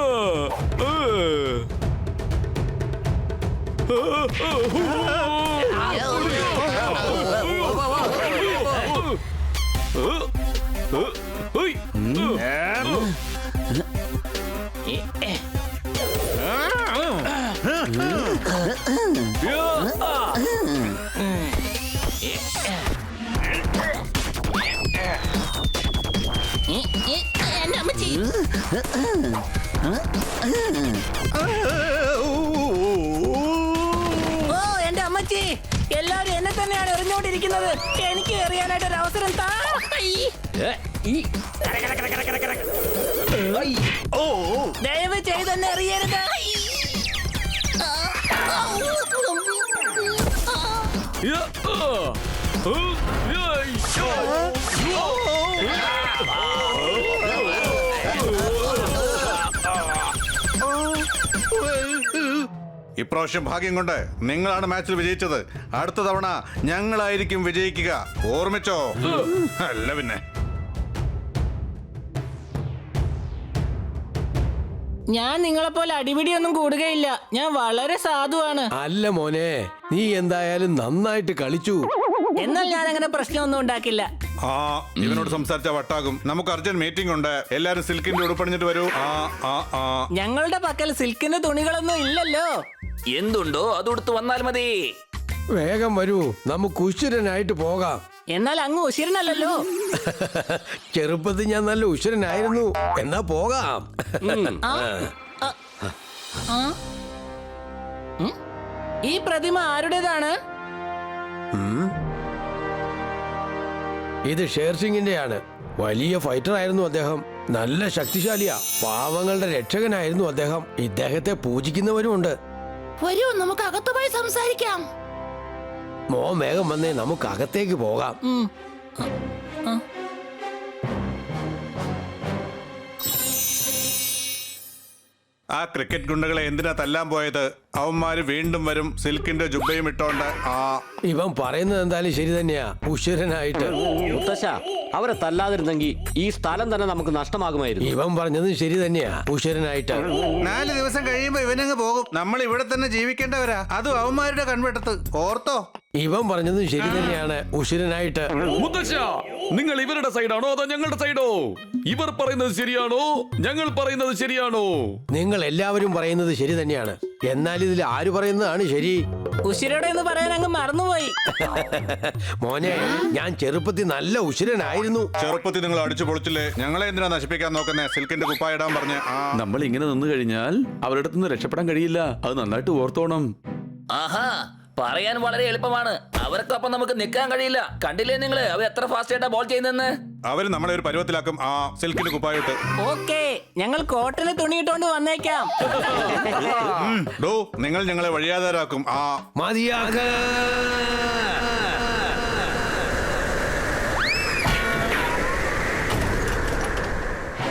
എന്റെ അമ്മച്ചി, എല്ലാരും എന്നെ തന്നെയാണ് എറിഞ്ഞോണ്ടിരിക്കുന്നത്. എനിക്ക് എറിയാനായിട്ട് ഒരു അവസരം താ. ദയവ് ചെയ്ത് എന്നെ എറിയരുത്. ഇപ്രാവശ്യം ഭാഗ്യം കൊണ്ട് നിങ്ങളാണ് മാച്ചിൽ വിജയിച്ചത്. അടുത്ത തവണ ഞങ്ങളായിരിക്കും വിജയിക്കുക. ഓർമ്മിച്ചോ? അല്ല പിന്നെ. ഞാൻ നിങ്ങളെ പോലെ അടിപിടിയൊന്നും കൂടുകയില്ല. ഞാൻ വളരെ സാധുവാണ്. അല്ല മോനെ, നീ എന്തായാലും നന്നായിട്ട് കളിച്ചു. എന്നാൽ ഞാൻ അങ്ങനെ പ്രശ്നമൊന്നും ഉണ്ടാക്കില്ല. ആ ഇവനോട് സംസാരിച്ച വട്ടാകും. നമുക്ക് അർജന്റ് മീറ്റിംഗ് ഉണ്ട്. എല്ലാരും സിൽക്കിന്റെ ഉടുപ്പണിഞ്ഞിട്ട് വരൂ. ഞങ്ങളുടെ പക്കൽ സിൽക്കിന്റെ തുണികളൊന്നും ഇല്ലല്ലോ. എന്തുണ്ടോ അതെടുത്ത് വന്നാൽ മതി. വേഗം വരൂ, നമുക്ക് ഉശിരനായിട്ട് പോകാം. എന്നാൽ അങ്ങ് ഉശിരനല്ലല്ലോ. ചെറുപ്പത്തിൽ ഞാൻ നല്ല ഉശിരനായിരുന്നു. എന്നാ പോകാം. ഈ പ്രതിമ ആരുടേതാണ്? ഇത് ഷേർസിംഗിന്റെ ആണ്. വലിയ ഫൈറ്റർ ആയിരുന്നു അദ്ദേഹം. നല്ല ശക്തിശാലിയാ. പാവങ്ങളുടെ രക്ഷകനായിരുന്നു അദ്ദേഹം. ഇദ്ദേഹത്തെ പൂജിക്കുന്നവരുമുണ്ട്. വരൂ നമുക്ക് അകത്തു പോയി സംസാരിക്കാം. മോൻ വേഗം വന്നേ, നമുക്ക് അകത്തേക്ക് പോകാം. ആ ക്രിക്കറ്റ് ഗുണ്ടകളെ എന്തിനാ തല്ലാൻ പോയത്? അവന്മാര് വീണ്ടും വരും സിൽക്കിന്റെ ജുബയും ഇട്ടോണ്ട്. ഇവൻ പറയുന്നത് എന്തായാലും ശരി തന്നെയാ. ഉശിരനായിട്ട് മുത്തശ്ശ, അവരെ തല്ലാതിരുന്നെങ്കിൽ ഈ സ്ഥലം തന്നെ നമുക്ക് നഷ്ടമാകുമായിരുന്നു. ഇവൻ പറഞ്ഞതും ശരി തന്നെയാ. ഉശിരനായിട്ട് 4 ദിവസം കഴിയുമ്പോ ഇവനങ്ങ് പോകും. നമ്മൾ ഇവിടെ തന്നെ ജീവിക്കേണ്ടവരാ. അതും അവന്മാരുടെ കൺവെട്ടത്ത്. ഓർത്തോ? ഇവൻ പറഞ്ഞതും ശരി തന്നെയാണ്. ഉശിരനായിട്ട്. മുത്തശ്ശ, നിങ്ങൾ ഇവരുടെ സൈഡാണോ അതോ ഞങ്ങളുടെ സൈഡോ? ഇവർ പറയുന്നത് ശരിയാണോ ഞങ്ങൾ പറയുന്നത് ശരിയാണോ? നിങ്ങൾ എല്ലാവരും പറയുന്നത് ശരി തന്നെയാണ്. എന്നാൽ ഇതിൽ ആര് പറയുന്നതാണ് ശരി? ഉശിരയുടെ എന്ന് പറയാൻ അങ്ങ് മറന്നുപോയി. മോനെ, ഞാൻ ചെറുപ്പത്തിൽ നല്ല ഉശിരനായിരുന്നു. ചെറുപ്പത്തിൽ നിങ്ങൾ അടിച്ചു പൊളിച്ചില്ലേ? ഞങ്ങളെ എന്തിനാ നശിപ്പിക്കാൻ നോക്കുന്നേ? സിൽക്കിന്റെ കുപ്പായിടാൻ പറഞ്ഞ നമ്മൾ ഇങ്ങനെ നിന്ന് കഴിഞ്ഞാൽ അവരുടെ നിന്ന് രക്ഷപ്പെടാൻ കഴിയില്ല. അത് നന്നായിട്ട് ഓർത്തോണം. ആഹാ, പറയാൻ വളരെ എളുപ്പമാണ്. അവർക്കൊപ്പം നമുക്ക് നിൽക്കാൻ കഴിയില്ല. കണ്ടില്ലേ നിങ്ങള് അവർ എത്ര ഫാസ്റ്റ് ആയിട്ടാ ബോൾ ചെയ്യുന്നെന്ന്? അവര് നമ്മളെ ഒരു പരുവത്തിലാക്കും. ആ സിൽക്കിന്റെ കുപ്പായിട്ട്. ഓക്കേ, ഞങ്ങൾ കോട്ടില് തുണിയിട്ടോണ്ട് വന്നേക്കാം. നിങ്ങൾ ഞങ്ങളെ വഴിയാതാരാക്കും. മതിയാക്ക.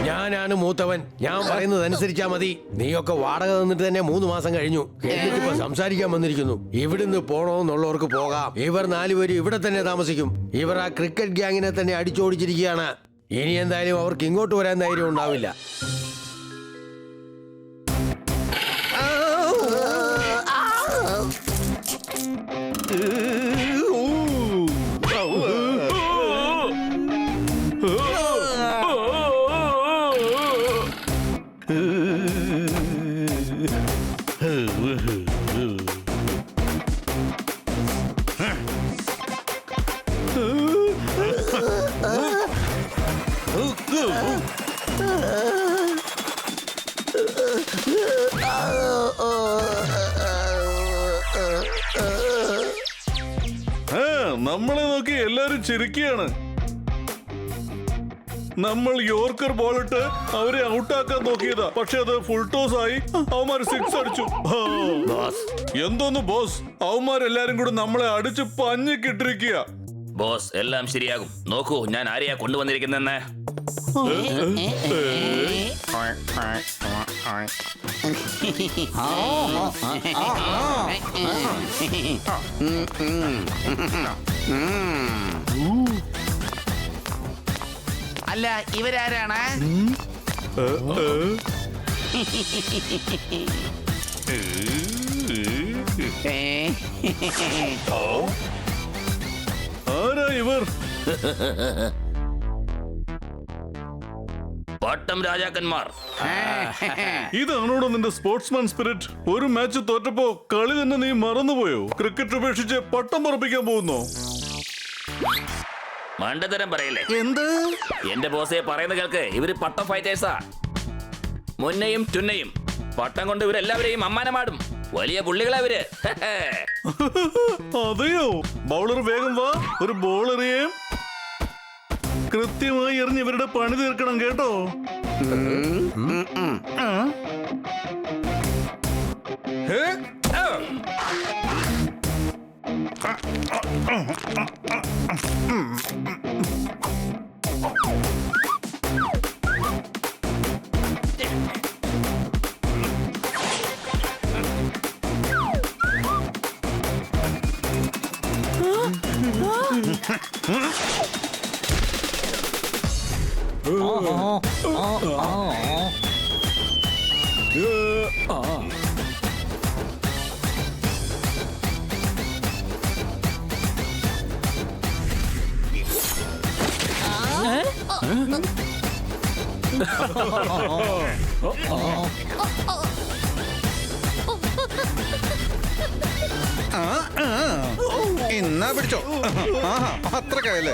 ഞാനാണ് മൂത്തവൻ. ഞാൻ പറയുന്നത് അനുസരിച്ചാ മതി. നീയൊക്കെ വാടക തന്നിട്ട് തന്നെ 3 മാസം കഴിഞ്ഞു. എന്നിട്ടിപ്പോ സംസാരിക്കാൻ വന്നിരിക്കുന്നു. ഇവിടുന്ന് പോണോന്നുള്ളവർക്ക് പോകാം. ഇവർ 4 പേരും ഇവിടെ തന്നെ താമസിക്കും. ഇവർ ആ ക്രിക്കറ്റ് ഗ്യാങ്ങിനെ തന്നെ അടിച്ചോടിച്ചിരിക്കുകയാണ്. ഇനി എന്തായാലും അവർക്ക് ഇങ്ങോട്ട് വരാൻ ധൈര്യം ഉണ്ടാവില്ല. നമ്മളെ നോക്കി എല്ലാരും ചിരിക്കുകയാണ്. നമ്മൾ യോർക്കർ ബോളിട്ട് അവരെ ഔട്ടാക്കാൻ നോക്കിയതാ. പക്ഷെ അത് ഫുൾ ടോസ് ആയി. അവന്മാര് 6 അടിച്ചു. എന്തോന്ന് ബോസ്, അവന്മാരെല്ലാരും കൂടെ നമ്മളെ അടിച്ച് പഞ്ഞിക്കിട്ടിരിക്കുക. ബോസ്, എല്ലാം ശരിയാകും. നോക്കൂ ഞാൻ ആരെയാ കൊണ്ടുവന്നിരിക്കുന്നെന്ന്. അല്ല, ഇവരാരാണ്? ആരാ ഇവർ? പട്ടം രാജാക്കന്മാർ. ഇതാണോടോ നിന്റെ സ്പോർട്സ്മാൻ സ്പിരിറ്റ്? ഒരു മാച്ച് തോറ്റപ്പോ കളി തന്നെ നീ മറന്നുപോയോ? ക്രിക്കറ്റ് ഉപേക്ഷിച്ച് പട്ടം പറപ്പിക്കാൻ പോകുന്നോ? മണ്ടത്തരം പറയല്ലേ. എന്ത്? എന്റെ ബോസെ പറയുന്ന കേൾക്ക്. ഇവര് പട്ടം ഫൈറ്റേഴ്സാ. മുന്നയും ചുന്നയും പട്ടം കൊണ്ട് ഇവരെല്ലാവരെയും അമ്മാനമാടും. വലിയ പുള്ളികളാ ഇവര്. അതെയോ? ബൗളർ വേഗം വാ, ഒരു ബോൾ എറിയേം. കൃത്യമായി എറിഞ്ഞ് ഇവരുടെ പണി തീർക്കണം കേട്ടോ. എന്നാ പിടിച്ചോ. അത്ര കയല്ലേ.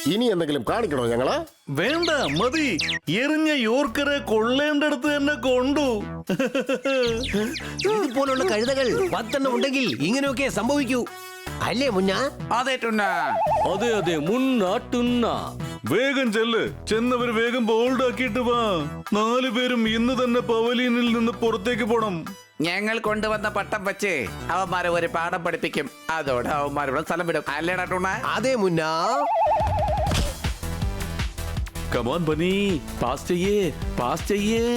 ഇനി എന്തെങ്കിലും കാണിക്കണോ ഞങ്ങള്? വേണ്ട, മതി. എറിഞ്ഞ യോർക്കറെ കൊള്ളേണ്ടടുത്ത് തന്നെ കൊണ്ടു. ഇതുപോലുള്ള കഴുതകൾ 10 ഉണ്ടെങ്കിൽ ഇങ്ങനെയൊക്കെ സംഭവിക്കൂ, അല്ലേ മുന്ന? അതെ ടുന്ന. അതെ അതെ, മുന്ന ടുന്ന. വേഗം ചെന്നവര് വേഗം ബോൾഡ് ആക്കിയിട്ട് വാ. 4 പേരും ഇന്ന് തന്നെ പവലിയനിൽ നിന്ന് പുറത്തേക്ക് പോണം. ഞങ്ങൾ കൊണ്ടുവന്ന പട്ടം വെച്ച് അവന്മാരെ ഒരു പാഠം പഠിപ്പിക്കും. അതോടെ അവന്മാരുടെ സ്ഥലം വിടും. അല്ലേടാ ടുന്ന? അതെ മുന്ന. കമോൺ ബനി, പാസ് ചെയ്യേ, പാസ് ചെയ്യേ.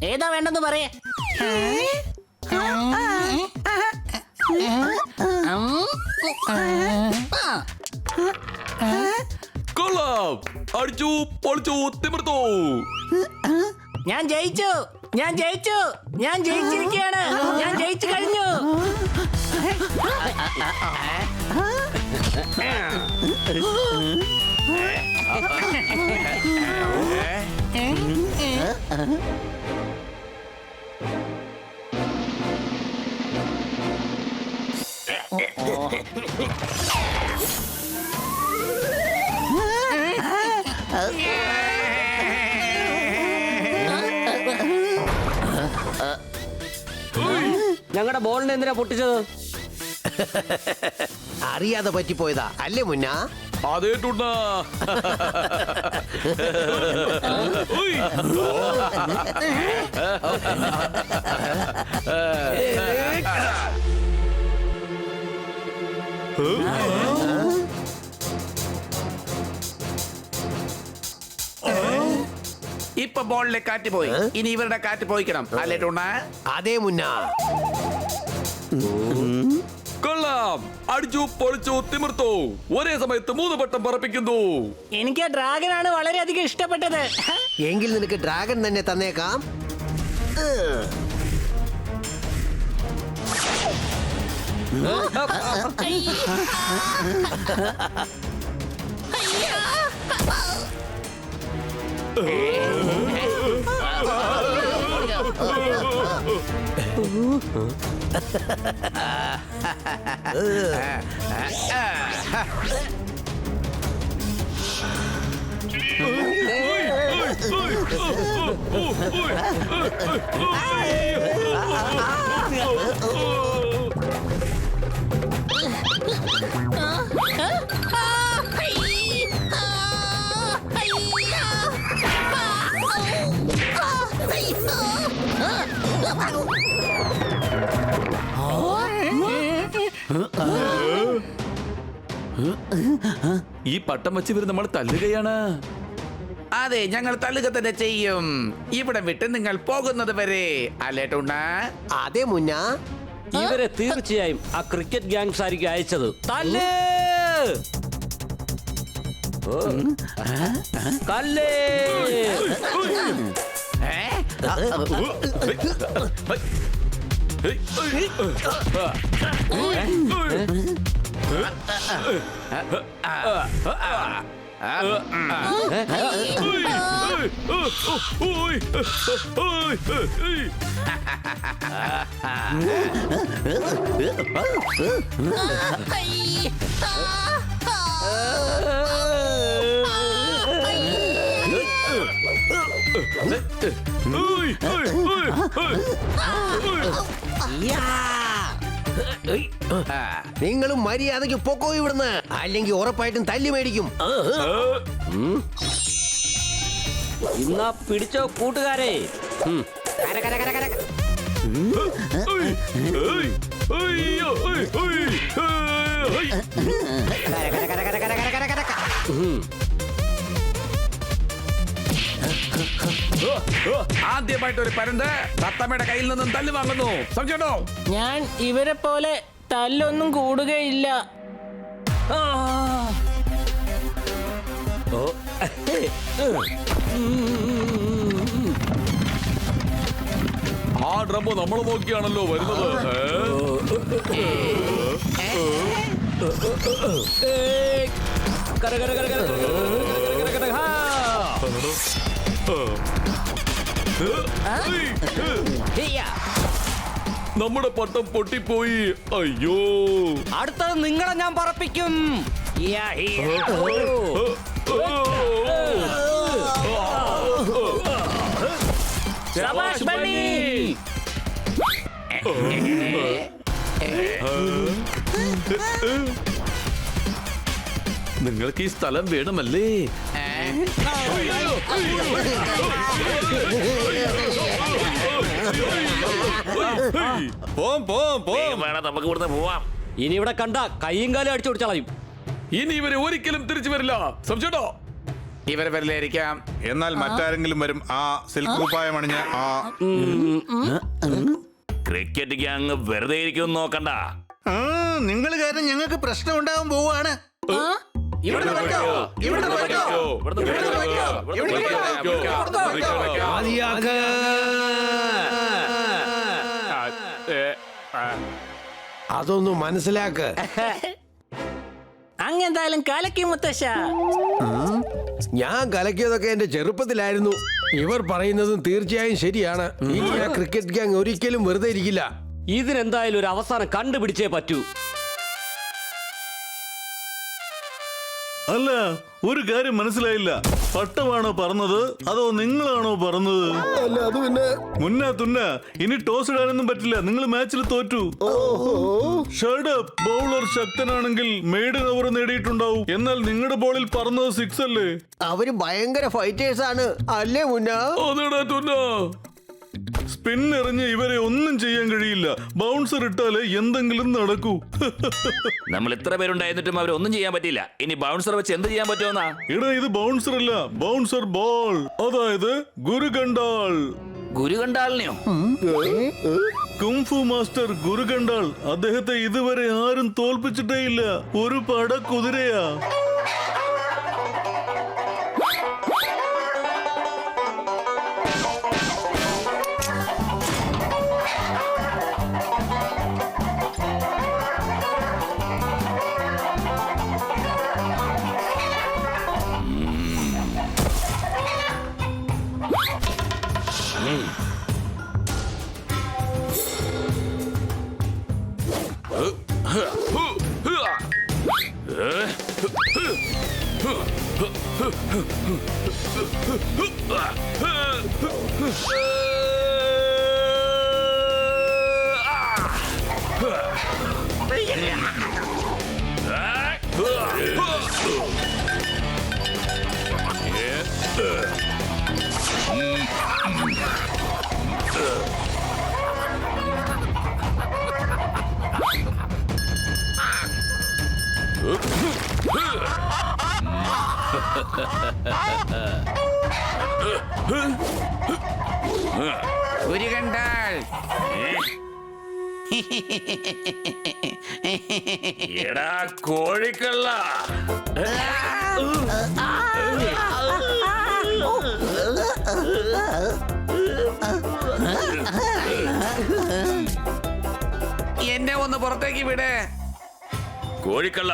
ഏതാ വേണ്ടെന്ന് പറയേ. കൊള്ളാം, അടിച്ചു പൊളിച്ചു തിമിർത്തു. ഞാൻ ജയിച്ചു, ഞാൻ ജയിച്ചു, ഞാൻ ജയിച്ചിരിക്കുകയാണ്, ഞാൻ ജയിച്ചു കഴിഞ്ഞു. ഞങ്ങളുടെ ബോളിനെ എന്തിനാ പൊട്ടിച്ചത്? അറിയാതെ പറ്റിപ്പോയതാ, അല്ലേ മുന്ന? അതേ ടുന്ന. ഇപ്പൊ ബോളിലെ കാറ്റ് പോയി, ഇനി ഇവരുടെ കാറ്റ് പോയിക്കണം. അല്ലേ ടുന്ന? അതേ മുന്ന. കൊള്ളാം, അടിച്ചു പൊളിച്ചു തിമിർത്തു. ഒരേ സമയത്ത് 3 പട്ടം പറപ്പിക്കുന്നു. എനിക്ക് ഡ്രാഗനാണ് വളരെയധികം ഇഷ്ടപ്പെട്ടത്. എങ്കിൽ നിനക്ക് ഡ്രാഗൺ തന്നെ തന്നേക്കാം. ഈ പട്ടം വെച്ച് ഇവര് നമ്മൾ തല്ലുകയാണ്. അതെ, ഞങ്ങൾ തള്ളുക തന്നെ ചെയ്യും, ഇവിടെ വിട്ട് നിങ്ങൾ പോകുന്നത് വരെ. അല്ലേ ടുന്ന? അതേ മുന്ന. ഇവരെ തീർച്ചയായും ആ ക്രിക്കറ്റ് ഗാങ്സ് ആയിരിക്കും അയച്ചത്. തല്ല് കല്ലേ. നിങ്ങളും മര്യാദയ്ക്ക് പൊക്കോ ഇവിടുന്ന്, അല്ലെങ്കിൽ ഉറപ്പായിട്ടും തല്ലി മേടിക്കും. ഇന്നാ പിടിച്ചോ കൂട്ടുകാരെ. ആദ്യമായിട്ട് ഒരു പരുന്ത് തത്തമ്മയുടെ കയ്യിൽ നിന്നും തല്ല് വാങ്ങുന്നു. സംശയമുണ്ടോ? ഞാൻ ഇവരെ പോലെ തല്ലൊന്നും കൂടുകയില്ല. ആ ഡ്രമ്പ് നമ്മൾ നോക്കിയാണല്ലോ വരുന്നത്. നമ്മുടെ പട്ടം പൊട്ടിപ്പോയി. അയ്യോ, അടുത്തത് നിങ്ങളെ ഞാൻ പറപ്പിക്കും. ശബാഷ് ബണ്ണി. നിങ്ങൾക്ക് ഈ സ്ഥലം വേണമല്ലേ? വേണം നമുക്ക് ഇവിടുന്ന് പോവാം. ഇനി ഇവിടെ കണ്ട കൈയും കാലും അടിച്ചു കൊടുത്താളയും. ഇനി ഇവരെ ഒരിക്കലും തിരിച്ചു വരില്ല, സംശയട്ടോ? ഇവരെ വരില്ലായിരിക്കാം. എന്നാൽ മറ്റാരെങ്കിലും വരും. ആ സിൽക്ക് കുപ്പായം അണിഞ്ഞ് ആ ക്രിക്കറ്റ് ഗ്യാങ് വെറുതെ ഇരിക്കും നോക്കണ്ട. നിങ്ങൾ കാരണം ഞങ്ങൾക്ക് പ്രശ്നം ഉണ്ടാവാൻ പോവാണ്. മതിയാക്ക്. അതൊന്ന് മനസ്സിലാക്ക്. അങ്ങെന്തായാലും കലക്കി മുത്തശ്ശ. ഞാൻ കലക്കിയതൊക്കെ എന്റെ ചെറുപ്പത്തിലായിരുന്നു. ഇവർ പറയുന്നതും തീർച്ചയായും ശരിയാണ്. ഇനി ആ ക്രിക്കറ്റ് ഗ്യാങ് ഒരിക്കലും വെറുതെ ഇരിക്കില്ല. ഇതിനെന്തായാലും ഒരു അവസാനം കണ്ടുപിടിച്ചേ പറ്റൂ. അല്ല, ഒരു കാര്യം മനസ്സിലായില്ല. പട്ടമാണോ പറഞ്ഞത് അതോ നിങ്ങളാണോ പറഞ്ഞത്? അല്ല, അത് പിന്നെ മുന്ന തുന്ന ഇനി ടോസ് ഇടാനൊന്നും പറ്റില്ല. നിങ്ങൾ മാച്ചിൽ തോറ്റു. ബൗളർ ശക്തനാണെങ്കിൽ മെയ്ഡൻ ഓവർ നേടിയിട്ടുണ്ടാവും. എന്നാൽ നിങ്ങളുടെ ബോളിൽ പറഞ്ഞത് 6 അല്ലേ? അവര് ഭയങ്കര ഫൈറ്റേഴ്സ് ആണ് അല്ലേ മുന്ന? അതെടാ തുന്ന. സ്പിൻ എറിഞ്ഞ് ഇവരെ ഒന്നും ചെയ്യാൻ കഴിയില്ല. ബൗൺസർ ഇട്ടാലേ എന്തെങ്കിലും നടക്കൂ. നമ്മൾ ഇത്ര പേരുണ്ടായിരുന്നിട്ടും അവരൊന്നും ചെയ്യാൻ പറ്റില്ല. ഇനി ബൗൺസർ വെച്ച് എന്ത് ചെയ്യാൻ പറ്റുമെന്നാ? എടാ, ഇത് ബൗൺസർ അല്ല, ബൗൺസർ ബോൾ. അതായത് ഗുരുകണ്ടാൾ. ഗുരുകണ്ടാളിനെയോ? Kung fu master ഗുരുകണ്ടാൾ. അദ്ദേഹത്തെ ഇതുവരെ ആരും തോൽപ്പിച്ചിട്ടേ ഇല്ല. ഒരു പട കുതിരയാ. ഗുരുകണ്ടാൾ. എടാ കോഴിക്കള്ള. എന്നെ ഒന്ന് പുറത്തേക്ക് വിട്. കോഴിക്കള്ള,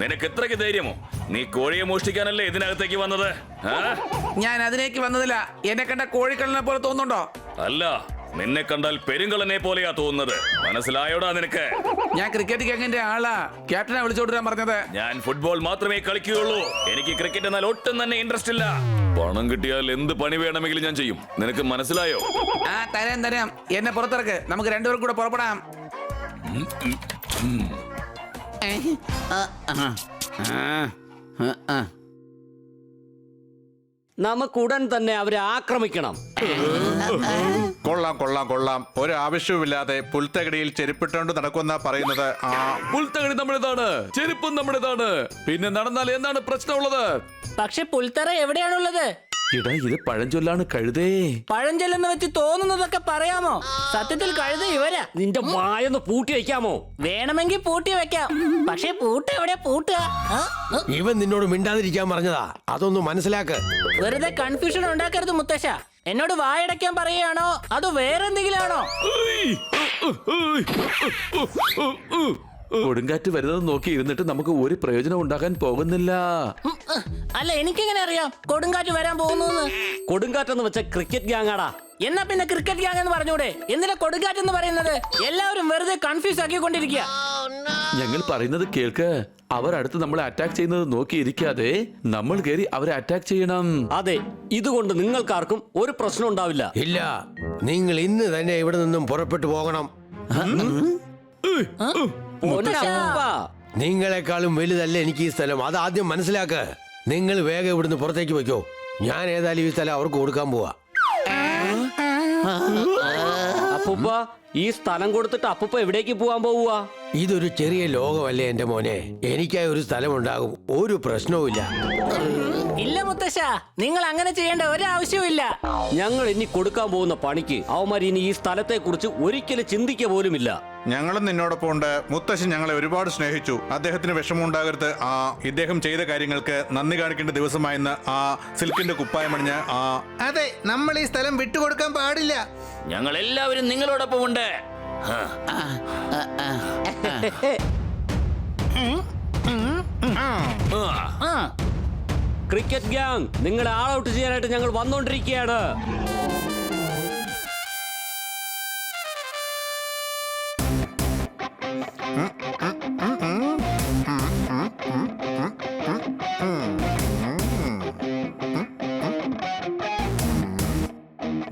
നിനക്ക് എത്രയ്ക്ക് ധൈര്യമോ? നീ കോഴിയെ മോഷ്ടിക്കാനല്ലേ ഇതിനകത്തേക്ക് വന്നത്? ഞാൻ അതിലേക്ക് വന്നതില്ല. എന്നെ കണ്ട കോഴിക്കള്ളനെ പോലെ തോന്നുന്നുണ്ടോ? അല്ല, നിന്നെ കണ്ടാൽ പെരുങ്കളനെ പോലെയാ തോന്നുന്നത്. മനസ്സിലായോടാ നിനക്ക്? ഞാൻ ക്രിക്കറ്റ് ഗ്യാങ്ങിന്റെ ആളാ. ക്യാപ്റ്റനെ വിളിച്ചോണ്ടിരാൻ പറഞ്ഞത്. ഞാൻ ഫുട്ബോൾ മാത്രമേ കളിക്കുകയുള്ളൂ. എനിക്ക് ക്രിക്കറ്റ് എന്നാൽ ഒട്ടും തന്നെ ഇൻട്രസ്റ്റ് ഇല്ല. പണം കിട്ടിയാൽ എന്ത് പണി വേണമെങ്കിലും ഞാൻ ചെയ്യും. നിനക്ക് മനസ്സിലായോ? ആ, തരാം തരാം. എന്നെ പുറത്തിറക്ക്. നമുക്ക് രണ്ടുപേരും കൂടെ പുറപ്പെടാം. നമുക്ക് ഉടൻ തന്നെ അവരെ ആക്രമിക്കണം. കൊള്ളാം കൊള്ളാം കൊള്ളാം. ഒരു ആവശ്യവുമില്ലാതെ പുൽത്തകടിയിൽ ചെരുപ്പിട്ടോണ്ട് നടക്കുന്ന പറയുന്നത്. ആ പുൽത്തകടി നമ്മുടേതാണ്, ചെരുപ്പും നമ്മുടേതാണ്. പിന്നെ നടന്നാൽ എന്താണ് പ്രശ്നമുള്ളത്? പക്ഷെ പുൽത്തറ എവിടെയാണുള്ളത്? എടാ, ഇത് പഴഞ്ചൊല്ലാണ് കഴുതേ. പഴഞ്ചൊല്ലെന്ന് വെച്ച് തോന്നുന്നതൊക്കെ പറയാമോ? സത്യത്തിൽ കഴുത ഇവരാ. നിന്റെ വായൊന്ന് പൂട്ടി വയ്ക്കാമോ? വേണമെങ്കിൽ പൂട്ടി വെക്കാം. പക്ഷെ പൂട്ട് എവിടെ പൂട്ടുക? ഇവൻ നിന്നോട് മിണ്ടാതിരിക്കാൻ പറഞ്ഞതാ. അതൊന്ന് മനസ്സിലാക്ക്. വെറുതെ കൺഫ്യൂഷൻ ഉണ്ടാക്കരുത് മുത്തശ്ശ. എന്നോട് വായടയ്ക്കാൻ പറയുകയാണോ അതോ വേറെന്തെങ്കിലും ആണോ? കൊടുങ്കാറ്റ് വരുന്നത് നോക്കി ഇരുന്നിട്ട് നമുക്ക് ഒരു പ്രയോജനം ഉണ്ടാകാൻ പോകുന്നില്ല. അല്ല എനിക്കെങ്ങനെ അറിയാം കൊടുങ്കാറ്റ് വരാൻ പോകുന്നു? കൊടുങ്കാറ്റെന്ന് വെച്ച ക്രിക്കറ്റ് ഗ്യാങ്ങാടാ. എന്നാ പിന്നെ ക്രിക്കറ്റ് ഗ്യാങ് എന്ന് പറഞ്ഞൂടെ? എന്തിനാ കൊടുങ്കാറ്റ് എന്ന് പറയുന്നത്? എല്ലാവരും വെറുതെ കൺഫ്യൂസ് ആക്കിക്കൊണ്ടിരിക്കുക. ഞങ്ങൾ പറയുന്നത് കേൾക്ക്. അവർ അടുത്ത് നമ്മളെ അറ്റാക്ക് ചെയ്യുന്നത് നോക്കിയിരിക്കാതെ നമ്മൾ കയറി അവരെ അറ്റാക്ക് ചെയ്യണം. അതെ, ഇതുകൊണ്ട് നിങ്ങൾക്കാർക്കും ഒരു പ്രശ്നം ഉണ്ടാവില്ല. ഇല്ല, നിങ്ങൾ ഇന്ന് തന്നെ ഇവിടെ നിന്നും പുറപ്പെട്ടു പോകണം. നിങ്ങളെക്കാളും വലുതല്ല എനിക്ക് ഈ സ്ഥലം, അത് ആദ്യം മനസ്സിലാക്ക. നിങ്ങൾ വേഗം ഇവിടുന്ന് പുറത്തേക്ക് വയ്ക്കോ. ഞാൻ ഏതായാലും ഈ സ്ഥലം അവർക്ക് കൊടുക്കാൻ പോവാ. അപ്പൂപ്പ, ഈ സ്ഥലം കൊടുത്തിട്ട് അപ്പൂപ്പ എവിടേക്ക് പോവാൻ പോവുക? ഇതൊരു ചെറിയ ലോകമല്ലേ എന്റെ മോനെ. എനിക്കായി ഒരു സ്ഥലം ഉണ്ടാകും, ഒരു പ്രശ്നവുമില്ല. ഇല്ല മുത്തശ്ശ, നിങ്ങൾ അങ്ങനെ ചെയ്യേണ്ട ഒരാവശ്യവുമില്ല. ഞങ്ങൾ ഇനി കൊടുക്കാൻ പോകുന്ന പണിക്ക് അവന്മാർ ഇനി ഈ സ്ഥലത്തെ കുറിച്ച് ഒരിക്കലും ചിന്തിക്കുക പോലുമില്ല. ഞങ്ങളും നിന്നോടൊപ്പം ഉണ്ട്. മുത്തശ്ശൻ ഞങ്ങളെ ഒരുപാട് സ്നേഹിച്ചു. അദ്ദേഹത്തിന് വിഷമമുണ്ടാകരുത്. ഇദ്ദേഹം ചെയ്ത കാര്യങ്ങൾക്ക് നന്ദി കാണിക്കേണ്ട ദിവസമായെന്ന് സിൽക്കിന്റെ കുപ്പായമണിഞ്ഞ് അതെ, നമ്മൾ ഈ സ്ഥലം വിട്ടുകൊടുക്കാൻ പാടില്ല. ഞങ്ങൾ എല്ലാവരും നിങ്ങളോടൊപ്പം ഉണ്ട്. ക്രിക്കറ്റ് ഗ്യാങ്, നിങ്ങളെ ആൾ ഔട്ട് ചെയ്യാനായിട്ട് ഞങ്ങൾ വന്നോണ്ടിരിക്കുകയാണ്.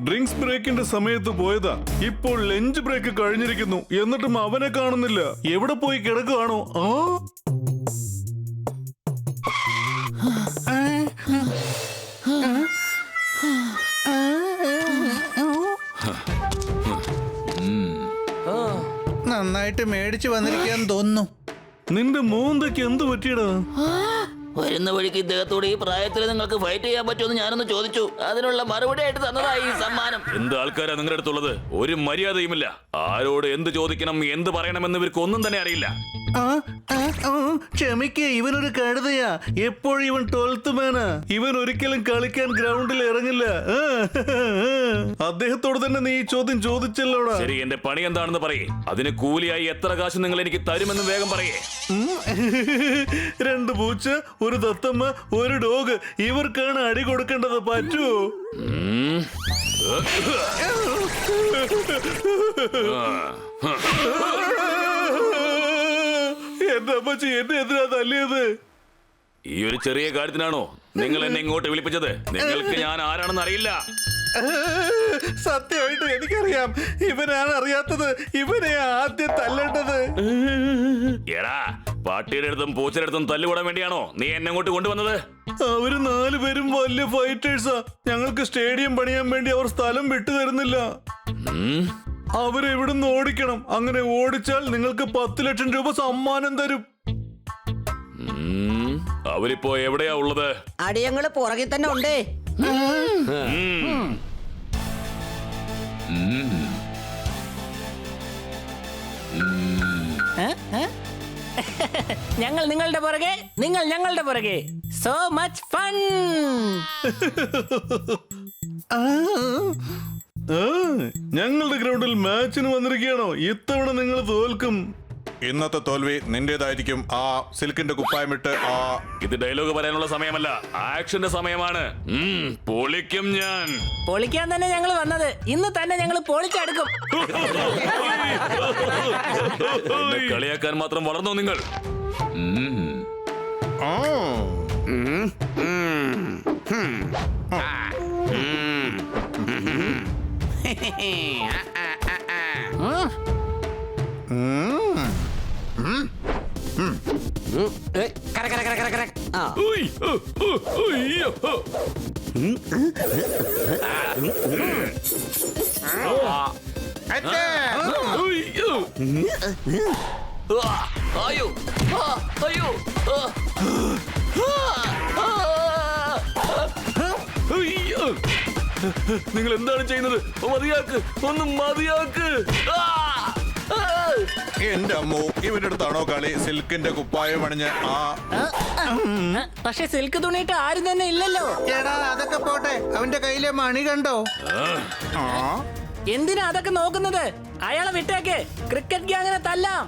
ഡ്രിങ്ക്സ് ബ്രേക്കിന്റെ സമയത്ത് പോയതാ. ഇപ്പോൾ ലഞ്ച് ബ്രേക്ക് കഴിഞ്ഞിരിക്കുന്നു, എന്നിട്ടും അവനെ കാണുന്നില്ല. എവിടെ പോയി കിടക്കുകയാണോ? നന്നായിട്ട് മേടിച്ചു വന്നിരിക്കാന്ന് തോന്നുന്നു. നിന്റെ മോന്തയ്ക്ക് എന്ത് പറ്റിയടാ? വരുന്ന വഴിക്ക് ഇദ്ദേഹത്തോട് ഈ പ്രായത്തിൽ നിങ്ങൾക്ക് ഫൈറ്റ് ചെയ്യാൻ പറ്റുമെന്ന് ഞാനൊന്ന് ചോദിച്ചു. അതിനുള്ള മറുപടി ആയിട്ട് തന്നതായി ഈ സമ്മാനം. എന്ത് ആൾക്കാരാ നിങ്ങളുടെ അടുത്തുള്ളത്? ഒരു മര്യാദയുമില്ല. ആരോട് എന്ത് ചോദിക്കണം, എന്ത് പറയണമെന്ന് ഇവർക്ക് ഒന്നും തന്നെ അറിയില്ല. ക്ഷമിക്ക, ഇവനൊരു കഴുതയാ. എപ്പോഴും ഇവൻ 12th മാനാ. ഇവൻ ഒരിക്കലും കളിക്കാൻ ഗ്രൗണ്ടിൽ ഇറങ്ങില്ല. അദ്ദേഹത്തോട് തന്നെ നീ ഈ ചോദ്യം ചോദിച്ചല്ലോടാ. ശരി, എന്റെ പണി എന്താണെന്ന് പറയേ. അതിന് കൂലിയായി എത്ര കാശ് നിങ്ങൾ എനിക്ക് തരുമെന്ന് വേഗം പറയേ. 2 പൂച്ച, ഒരു തത്തമ്മ, ഒരു ഡോഗ്. ഇവർക്കാണ് അടി കൊടുക്കേണ്ടത്. പറ്റുമോ? എന്റെ അമ്മച്ചി എന്നെ എന്തിനാ തല്ലിയത്? ഈ ഒരു ചെറിയ കാര്യത്തിനാണോ നിങ്ങൾ എന്നെ ഇങ്ങോട്ട് വിളിപ്പിച്ചത്? നിങ്ങൾക്ക് ഞാൻ ആരാണെന്ന് അറിയില്ല. സത്യമായിട്ട് എനിക്കറിയാം. ഇവനാണ് അറിയാത്തത്. ഇവനെ ആദ്യം തല്ലേണ്ടത്. എടാ, പാട്ടിയുടെ അടുത്തും പൂച്ചയുടെ അടുത്തും തല്ലുകൂടാൻ വേണ്ടിയാണോ നീ എന്നെ അങ്ങോട്ട് കൊണ്ടുവന്നത്? അവര് 4 പേരും വലിയ ഫൈറ്റേഴ്സാ. ഞങ്ങൾക്ക് സ്റ്റേഡിയം പണിയാൻ വേണ്ടി അവർ സ്ഥലം വിട്ടു തരുന്നില്ല. അവരെ ഇവിടുന്ന് ഓടിക്കണം. അങ്ങനെ ഓടിച്ചാൽ നിങ്ങൾക്ക് 10 ലക്ഷം രൂപ സമ്മാനം തരും. അവരിപ്പോ എവിടെയാ ഉള്ളത്? അടിയങ്ങള് പുറകിൽ തന്നെ ഉണ്ടേ. ഞങ്ങൾ നിങ്ങളുടെ പുറകെ, നിങ്ങൾ ഞങ്ങളുടെ പുറകെ. So much fun. ഞങ്ങളുടെ ഗ്രൗണ്ടിൽ മാച്ചിന് വന്നിരിക്കുകയാണോ? ഇത്തവണ നിങ്ങൾ തോൽക്കും. ഇന്നത്തെ തോൽവി നിന്റേതായിരിക്കും. സിൽക്കിന്റെ കുപ്പായമിട്ട് ഇത് ഡയലോഗ് പറയാനുള്ള സമയമല്ല, ആക്ഷന്റെ സമയമാണ്. പൊളിക്കും ഞാൻ. പൊളിക്കാൻ തന്നെ ഞങ്ങൾ വന്നത്. ഇന്ന് തന്നെ ഞങ്ങൾ പൊളിച്ചെടുക്കും. എന്നെ കളിയാക്കാൻ മാത്രം വളർന്നോ നിങ്ങൾ? നിങ്ങൾ എന്താണ് ചെയ്യുന്നത്? മതിയാക്ക്, ഒന്ന് മതിയാക്ക്. എന്റെ അമ്മോ, ഇവന്റെ അടുത്താണോ കളി? സിൽക്കിന്റെ കുപ്പായം അണിഞ്ഞ് പക്ഷെ സിൽക്ക് തുണിയിട്ട് ആരും തന്നെ ഇല്ലല്ലോ. എടാ, അതൊക്കെ പോട്ടെ. അവന്റെ കയ്യിലെ മണി കണ്ടോ? എന്തിനാ അതൊക്കെ നോക്കുന്നത്? അയാളെ വിട്ടേക്ക്, ക്രിക്കറ്റ് ഗ്യാങ്ങിനെ തല്ലാം.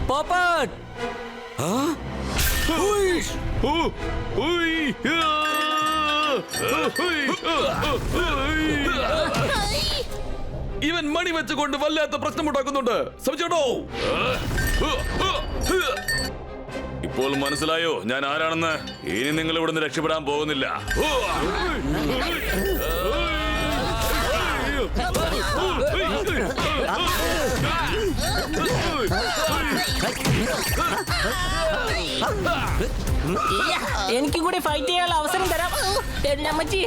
പോപ്പട്ട് ഇവൻ മണി വെച്ചുകൊണ്ട് വല്ലാത്ത പ്രശ്നമുണ്ടാക്കുന്നുണ്ട്. ശ്രമിച്ചോട്ടോ. ഇപ്പോൾ മനസ്സിലായോ ഞാൻ ആരാണെന്ന്? ഇനി നിങ്ങൾ ഇവിടുന്ന് രക്ഷപ്പെടാൻ പോകുന്നില്ല. എനിക്ക് കൂടി ഫൈറ്റ് ചെയ്യാനുള്ള അവസരം തരാം. എന്നെ അമ്മച്ചി.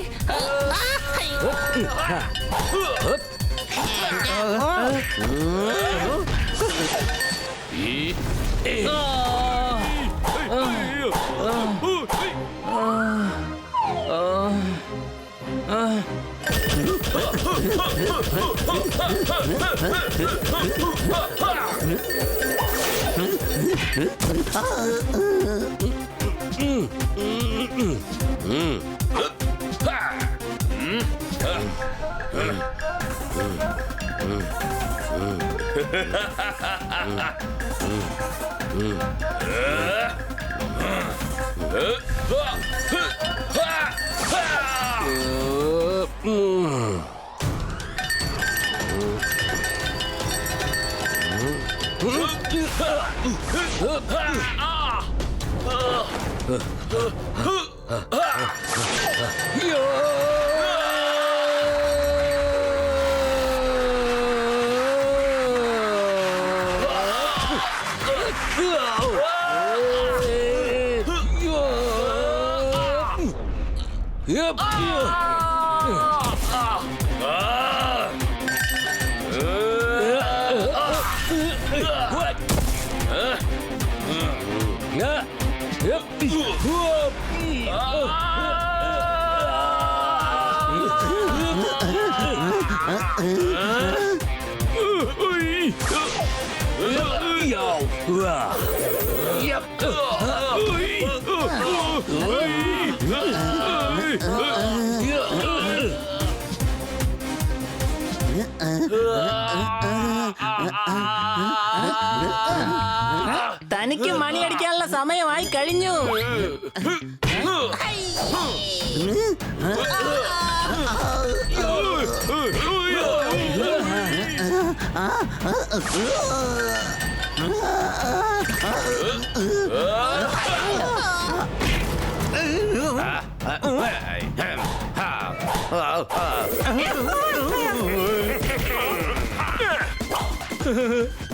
തനിക്ക് മണിയടിക്കാനുള്ള സമയമായി കഴിഞ്ഞു.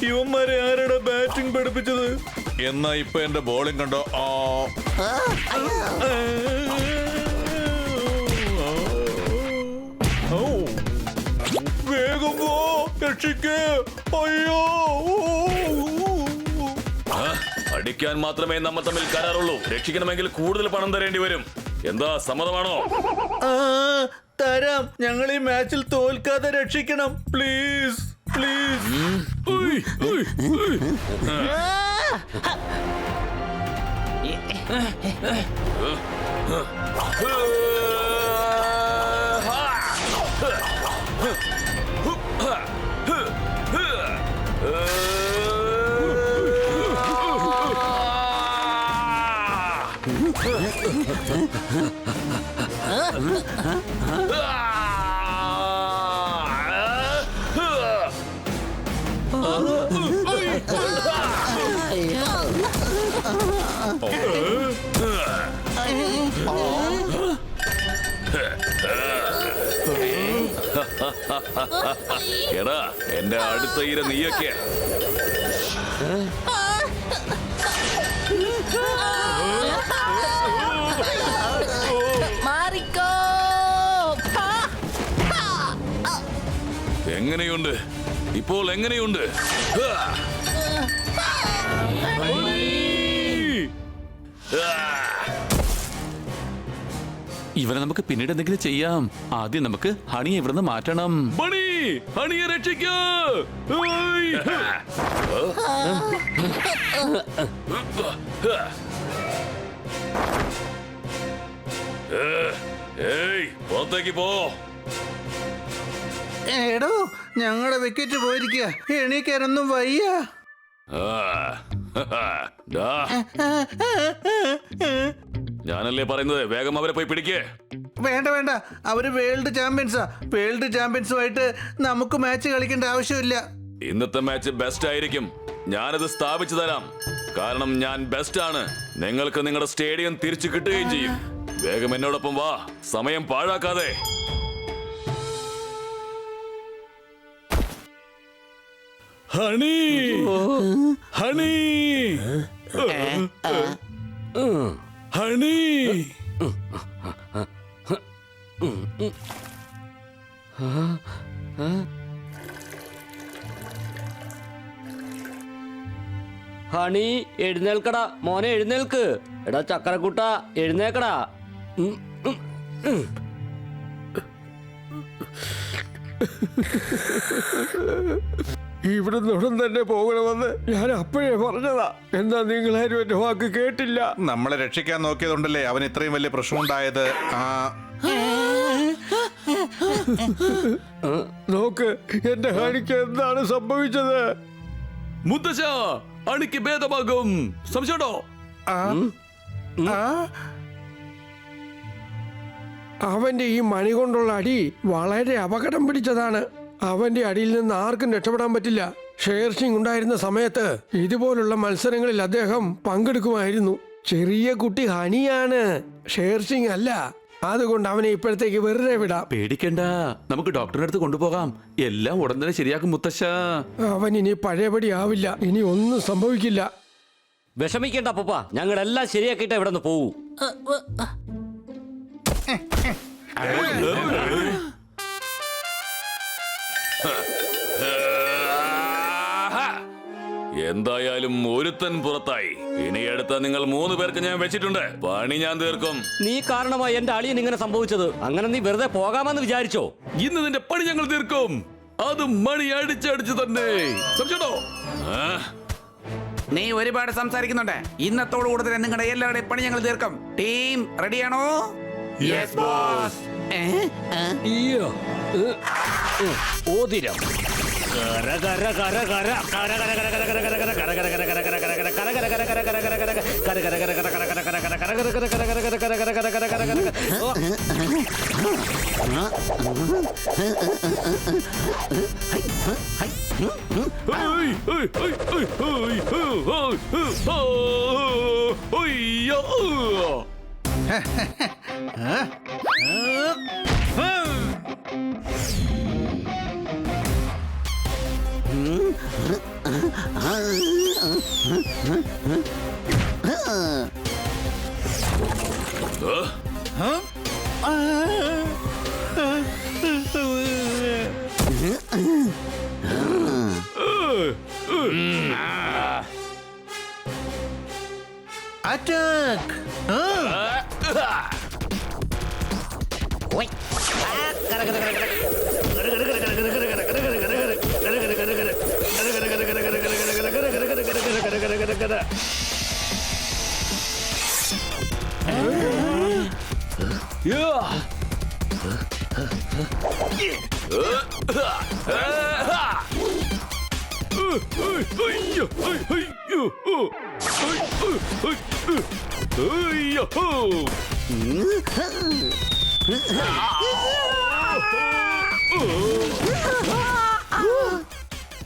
ഇവന്മാരെ ആരുടെ ബാറ്റിംഗ് പഠിപ്പിച്ചത്? എന്നാ ഇപ്പൊ എന്റെ ബോളിംഗ് കണ്ടോ? വേഗം പോ, രക്ഷിക്കേ. അയ്യോ, അടിക്കാൻ മാത്രമേ നമ്മൾ തമ്മിൽ കരാറുള്ളൂ. രക്ഷിക്കണമെങ്കിൽ കൂടുതൽ പണം തരേണ്ടി വരും. എന്താ, സമ്മതമാണോ? തരാം. ഞങ്ങൾ ഈ മാച്ചിൽ തോൽക്കാതെ രക്ഷിക്കണം. Please please. എടാ എന്റെ അടുത്ത ഇര നീയൊക്കെ മാറിക്കോ. എങ്ങനെയുണ്ട് ഇപ്പോൾ എങ്ങനെയുണ്ട്? ഇവനെ നമുക്ക് പിന്നീട് എന്തെങ്കിലും ചെയ്യാം. ആദ്യം നമുക്ക് ഹണിയെ ഇവിടുന്ന് മാറ്റണം. ബണി ഹണിയെ രക്ഷിക്കൂ. ഏയ് പുറത്തേക്ക് പോ. എടോ ഞങ്ങളുടെ വിക്കറ്റ് പോയിരിക്കുക, എണീക്കാനൊന്നും വയ്യ. ഞാനല്ലേ പറയുന്നത്, വേഗം അവരെ പോയി പിടിക്കേ. വേണ്ട വേണ്ട, അവര് വേൾഡ് ചാമ്പ്യൻസാ. വേൾഡ് ചാമ്പ്യൻസുമായിട്ട് നമുക്ക് മാച്ച് കളിക്കേണ്ട ആവശ്യമില്ല. ഇന്നത്തെ മാച്ച് ബെസ്റ്റ് ആയിരിക്കും. ഞാനത് സ്ഥാപിച്ചു തരാം. കാരണം ഞാൻ ബെസ്റ്റ് ആണ്. നിങ്ങൾക്ക് നിങ്ങളുടെ സ്റ്റേഡിയം തിരിച്ചു കിട്ടുകയും ചെയ്യും. വേഗം എന്നോടൊപ്പം വാ, സമയം പാഴാക്കാതെ. ഹണി ഹണി ഹണി ഹണി എഴുന്നേൽക്കടാ മോനെ, എഴുന്നേൽക്ക്. എടാ ചക്കരക്കുട്ട എഴുന്നേക്കടാ. ഇവിടുന്ന് ഉടൻ തന്നെ പോകണമെന്ന് ഞാൻ അപ്പോഴേ പറഞ്ഞതാ. എന്താ നിങ്ങളാരും എന്റെ വാക്ക് കേട്ടില്ല? നമ്മളെ രക്ഷിക്കാൻ നോക്കിയതുകൊണ്ടല്ലേ അവൻ ഇത്രയും വലിയ പ്രശ്നമുണ്ടായത്. നോക്ക്, എന്റെ ഹണിക്ക് എന്താണ് സംഭവിച്ചത്? മുത്തശ്ശ, അണിക്ക് ഭേദമാകും. സംശയമുണ്ടോ? അവന്റെ ഈ മണി കൊണ്ടുള്ള അടി വളരെ അപകടം പിടിച്ചതാണ്. അവന്റെ അടിയിൽ നിന്ന് ആർക്കും രക്ഷപ്പെടാൻ പറ്റില്ല. ഷേർ സിംഗ് ഉണ്ടായിരുന്ന സമയത്ത് ഇതുപോലുള്ള മത്സരങ്ങളിൽ അദ്ദേഹം പങ്കെടുക്കുമായിരുന്നു. ചെറിയ കുട്ടി ഹണിയാണ്, ഷേർ സിംഗ് അല്ല. അതുകൊണ്ട് അവനെ ഇപ്പോഴത്തേക്ക് വെറുതെ വിടാം. പേടിക്കണ്ട, നമുക്ക് ഡോക്ടറിന്റെ അടുത്ത് കൊണ്ടുപോകാം. എല്ലാം ഉടൻ തന്നെ ശരിയാക്കും മുത്തശ്ശ. അവൻ ഇനി പഴയപടി ആവില്ല. ഇനി ഒന്നും സംഭവിക്കില്ല. വിഷമിക്കണ്ട അപ്പൂപ്പ, ഞങ്ങളെല്ലാം ശരിയാക്കിയിട്ട് ഇവിടെ നിന്ന് പോവൂ. എന്തായാലും ഒരുത്തൻ പുറത്തായി. ഇനി അടുത്ത നിങ്ങൾ 3 പേർക്ക് ഞാൻ വെച്ചിട്ടുണ്ട്. പണി ഞാൻ തീർക്കും. നീ കാരണമായി എന്റെ അളിയൻ ഇങ്ങനെ സംഭവിച്ചത്. അങ്ങനെ നീ വെറുതെ പോകാമെന്ന് വിചാരിച്ചോ? ഇന്ന് നിന്റെ പണി ഞങ്ങൾ തീർക്കും. അത് മണി അടിച്ചടിച്ച് തന്നെ. സംശയമുണ്ടോ? നീ ഒരുപാട് സംസാരിക്കുന്നുണ്ട്. ഇന്നത്തോടു കൂടെ തന്നെ നിങ്ങളുടെ എല്ലാവരുടെയും പണി ഞങ്ങൾ തീർക്കും. ടീം റെഡിയാണോ? Yes boss. ഓതിരം അറ്റാക്ക്.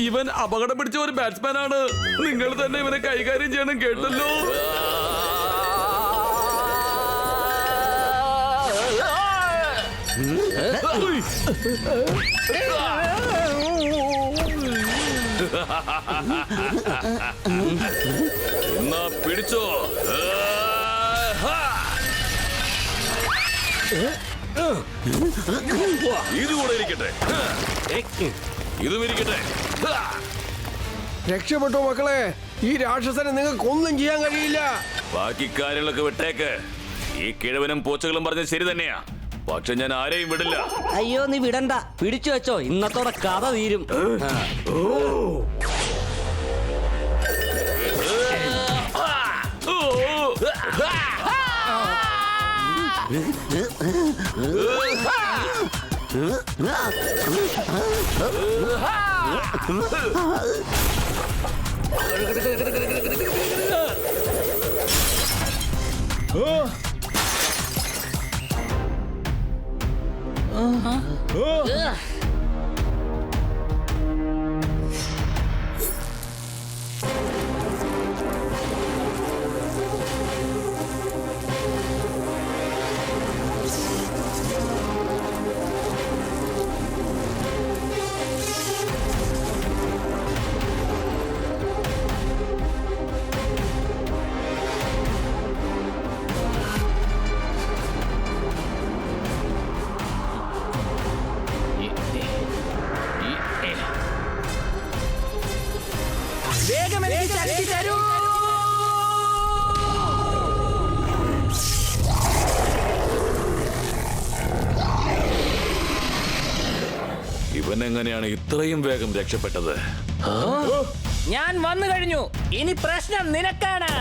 ഇവൻ അപകടം പിടിച്ച ഒരു ബാറ്റ്സ്മാൻ ആണ്. നിങ്ങൾ തന്നെ ഇവനെ കൈകാര്യം ചെയ്യണം, കേട്ടല്ലോ. എന്നാ പിടിച്ചോ. ഇതുകൂടെ ഇരിക്കട്ടെ, ഇതും ഇരിക്കട്ടെ. രക്ഷപ്പെട്ടോ മക്കളെ, ഈ രാക്ഷസനെ നിങ്ങൾക്ക് ഒന്നും ചെയ്യാൻ കഴിയില്ല. ബാക്കി കാര്യങ്ങളൊക്കെ വിട്ടേക്ക്. ഈ കിഴവനും പൂച്ചകളും പറഞ്ഞത് ശരി തന്നെയാ, പക്ഷെ ഞാൻ ആരെയും വിടില്ല. അയ്യോ നീ വിടണ്ട, പിടിച്ചു വെച്ചോ, ഇന്നത്തോടെ കഥ തീരും. വേഗം എനിക്ക് ശക്തി തരൂ. ഇവൻ എങ്ങനെയാണ് ഇത്രയും വേഗം രക്ഷപ്പെട്ടത്? ഞാൻ വന്നു കഴിഞ്ഞു, ഇനി പ്രശ്നം നിനക്കാണ്.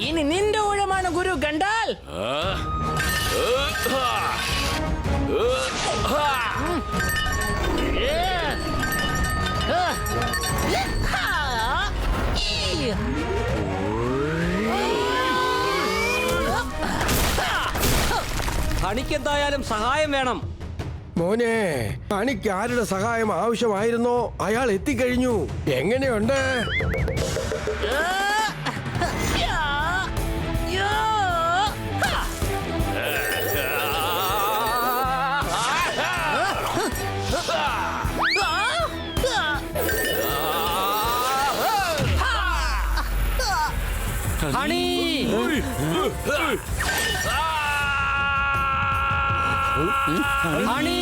ഇനി നിന്റെ ഊഴമാണ് ഗുരു ഗണ്ടാൽ. ഹണിക്കെന്തായാലും സഹായം വേണം. മോനെ, തനിക്ക് ആരുടെ സഹായം ആവശ്യമായിരുന്നോ അയാൾ എത്തിക്കഴിഞ്ഞു. എങ്ങനെയുണ്ട്? Honey, honey.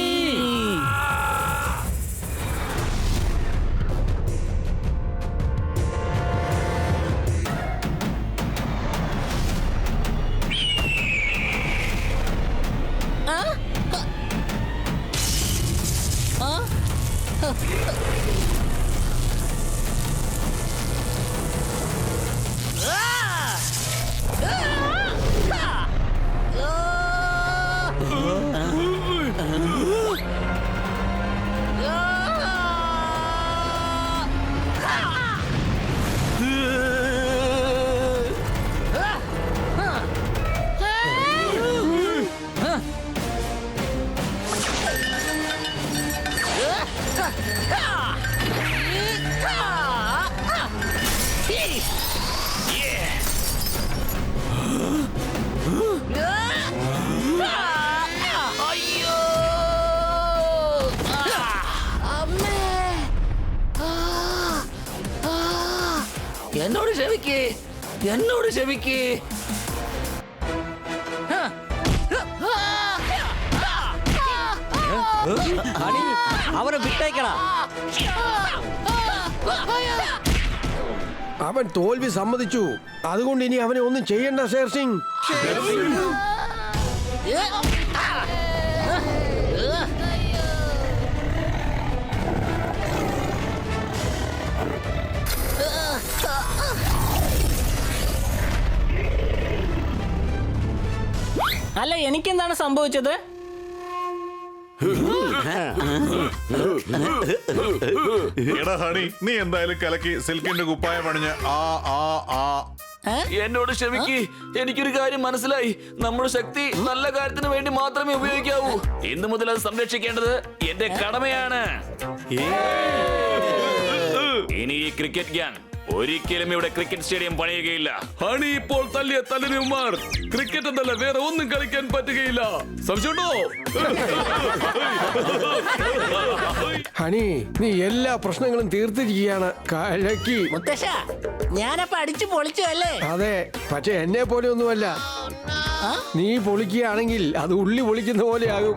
എന്നോട് ക്ഷമിക്ക്, എന്നോട് ക്ഷമിക്ക്. ഹണി, അവനെ വിട്ടേക്കടാ. അവൻ തോൽവി സമ്മതിച്ചു, അതുകൊണ്ട് ഇനി അവനെ ഒന്നും ചെയ്യണ്ട ഷേർ സിംഗ്. അല്ല എനിക്കെന്താണ് സംഭവിച്ചത്? എടാ ഹണി, നീ എന്തായാലും കലക്കി സിൽക്കിന്റെ കുപ്പായ പണിഞ്ഞ് എന്നോട് ക്ഷമിക്ക്, എനിക്കൊരു കാര്യം മനസ്സിലായി. നമ്മുടെ ശക്തി നല്ല കാര്യത്തിന് വേണ്ടി മാത്രമേ ഉപയോഗിക്കാവൂ. ഇന്നു മുതൽ അത് സംരക്ഷിക്കേണ്ടത് എന്റെ കടമയാണ്. ഇനി ഈ ക്രിക്കറ്റ് ഗ്യാങ് ഒരിക്കലും ഇവിടെ ക്രിക്കറ്റ് സ്റ്റേഡിയം പണിയുകയില്ല. ഹണി ഇപ്പോൾ തല്ലിയ തല്ലിനുമാർ ക്രിക്കറ്റ് എന്നല്ല വേറെ ഒന്നും കളിക്കാൻ പറ്റുകയില്ല. സംശയമുണ്ടോ? ഹണി, നീ എല്ലാ പ്രശ്നങ്ങളും തീർത്തിരിക്കുകയാണ്. കലക്കി. മുത്തശ്ശ, ഞാനപ്പോ അടിച്ചു പൊളിച്ചു അല്ലേ? അതെ, പക്ഷെ എന്നെ പോലെ ഒന്നുമല്ല. നീ പൊളിക്കുകയാണെങ്കിൽ അത് ഉള്ളി പൊളിക്കുന്ന പോലെ ആകും.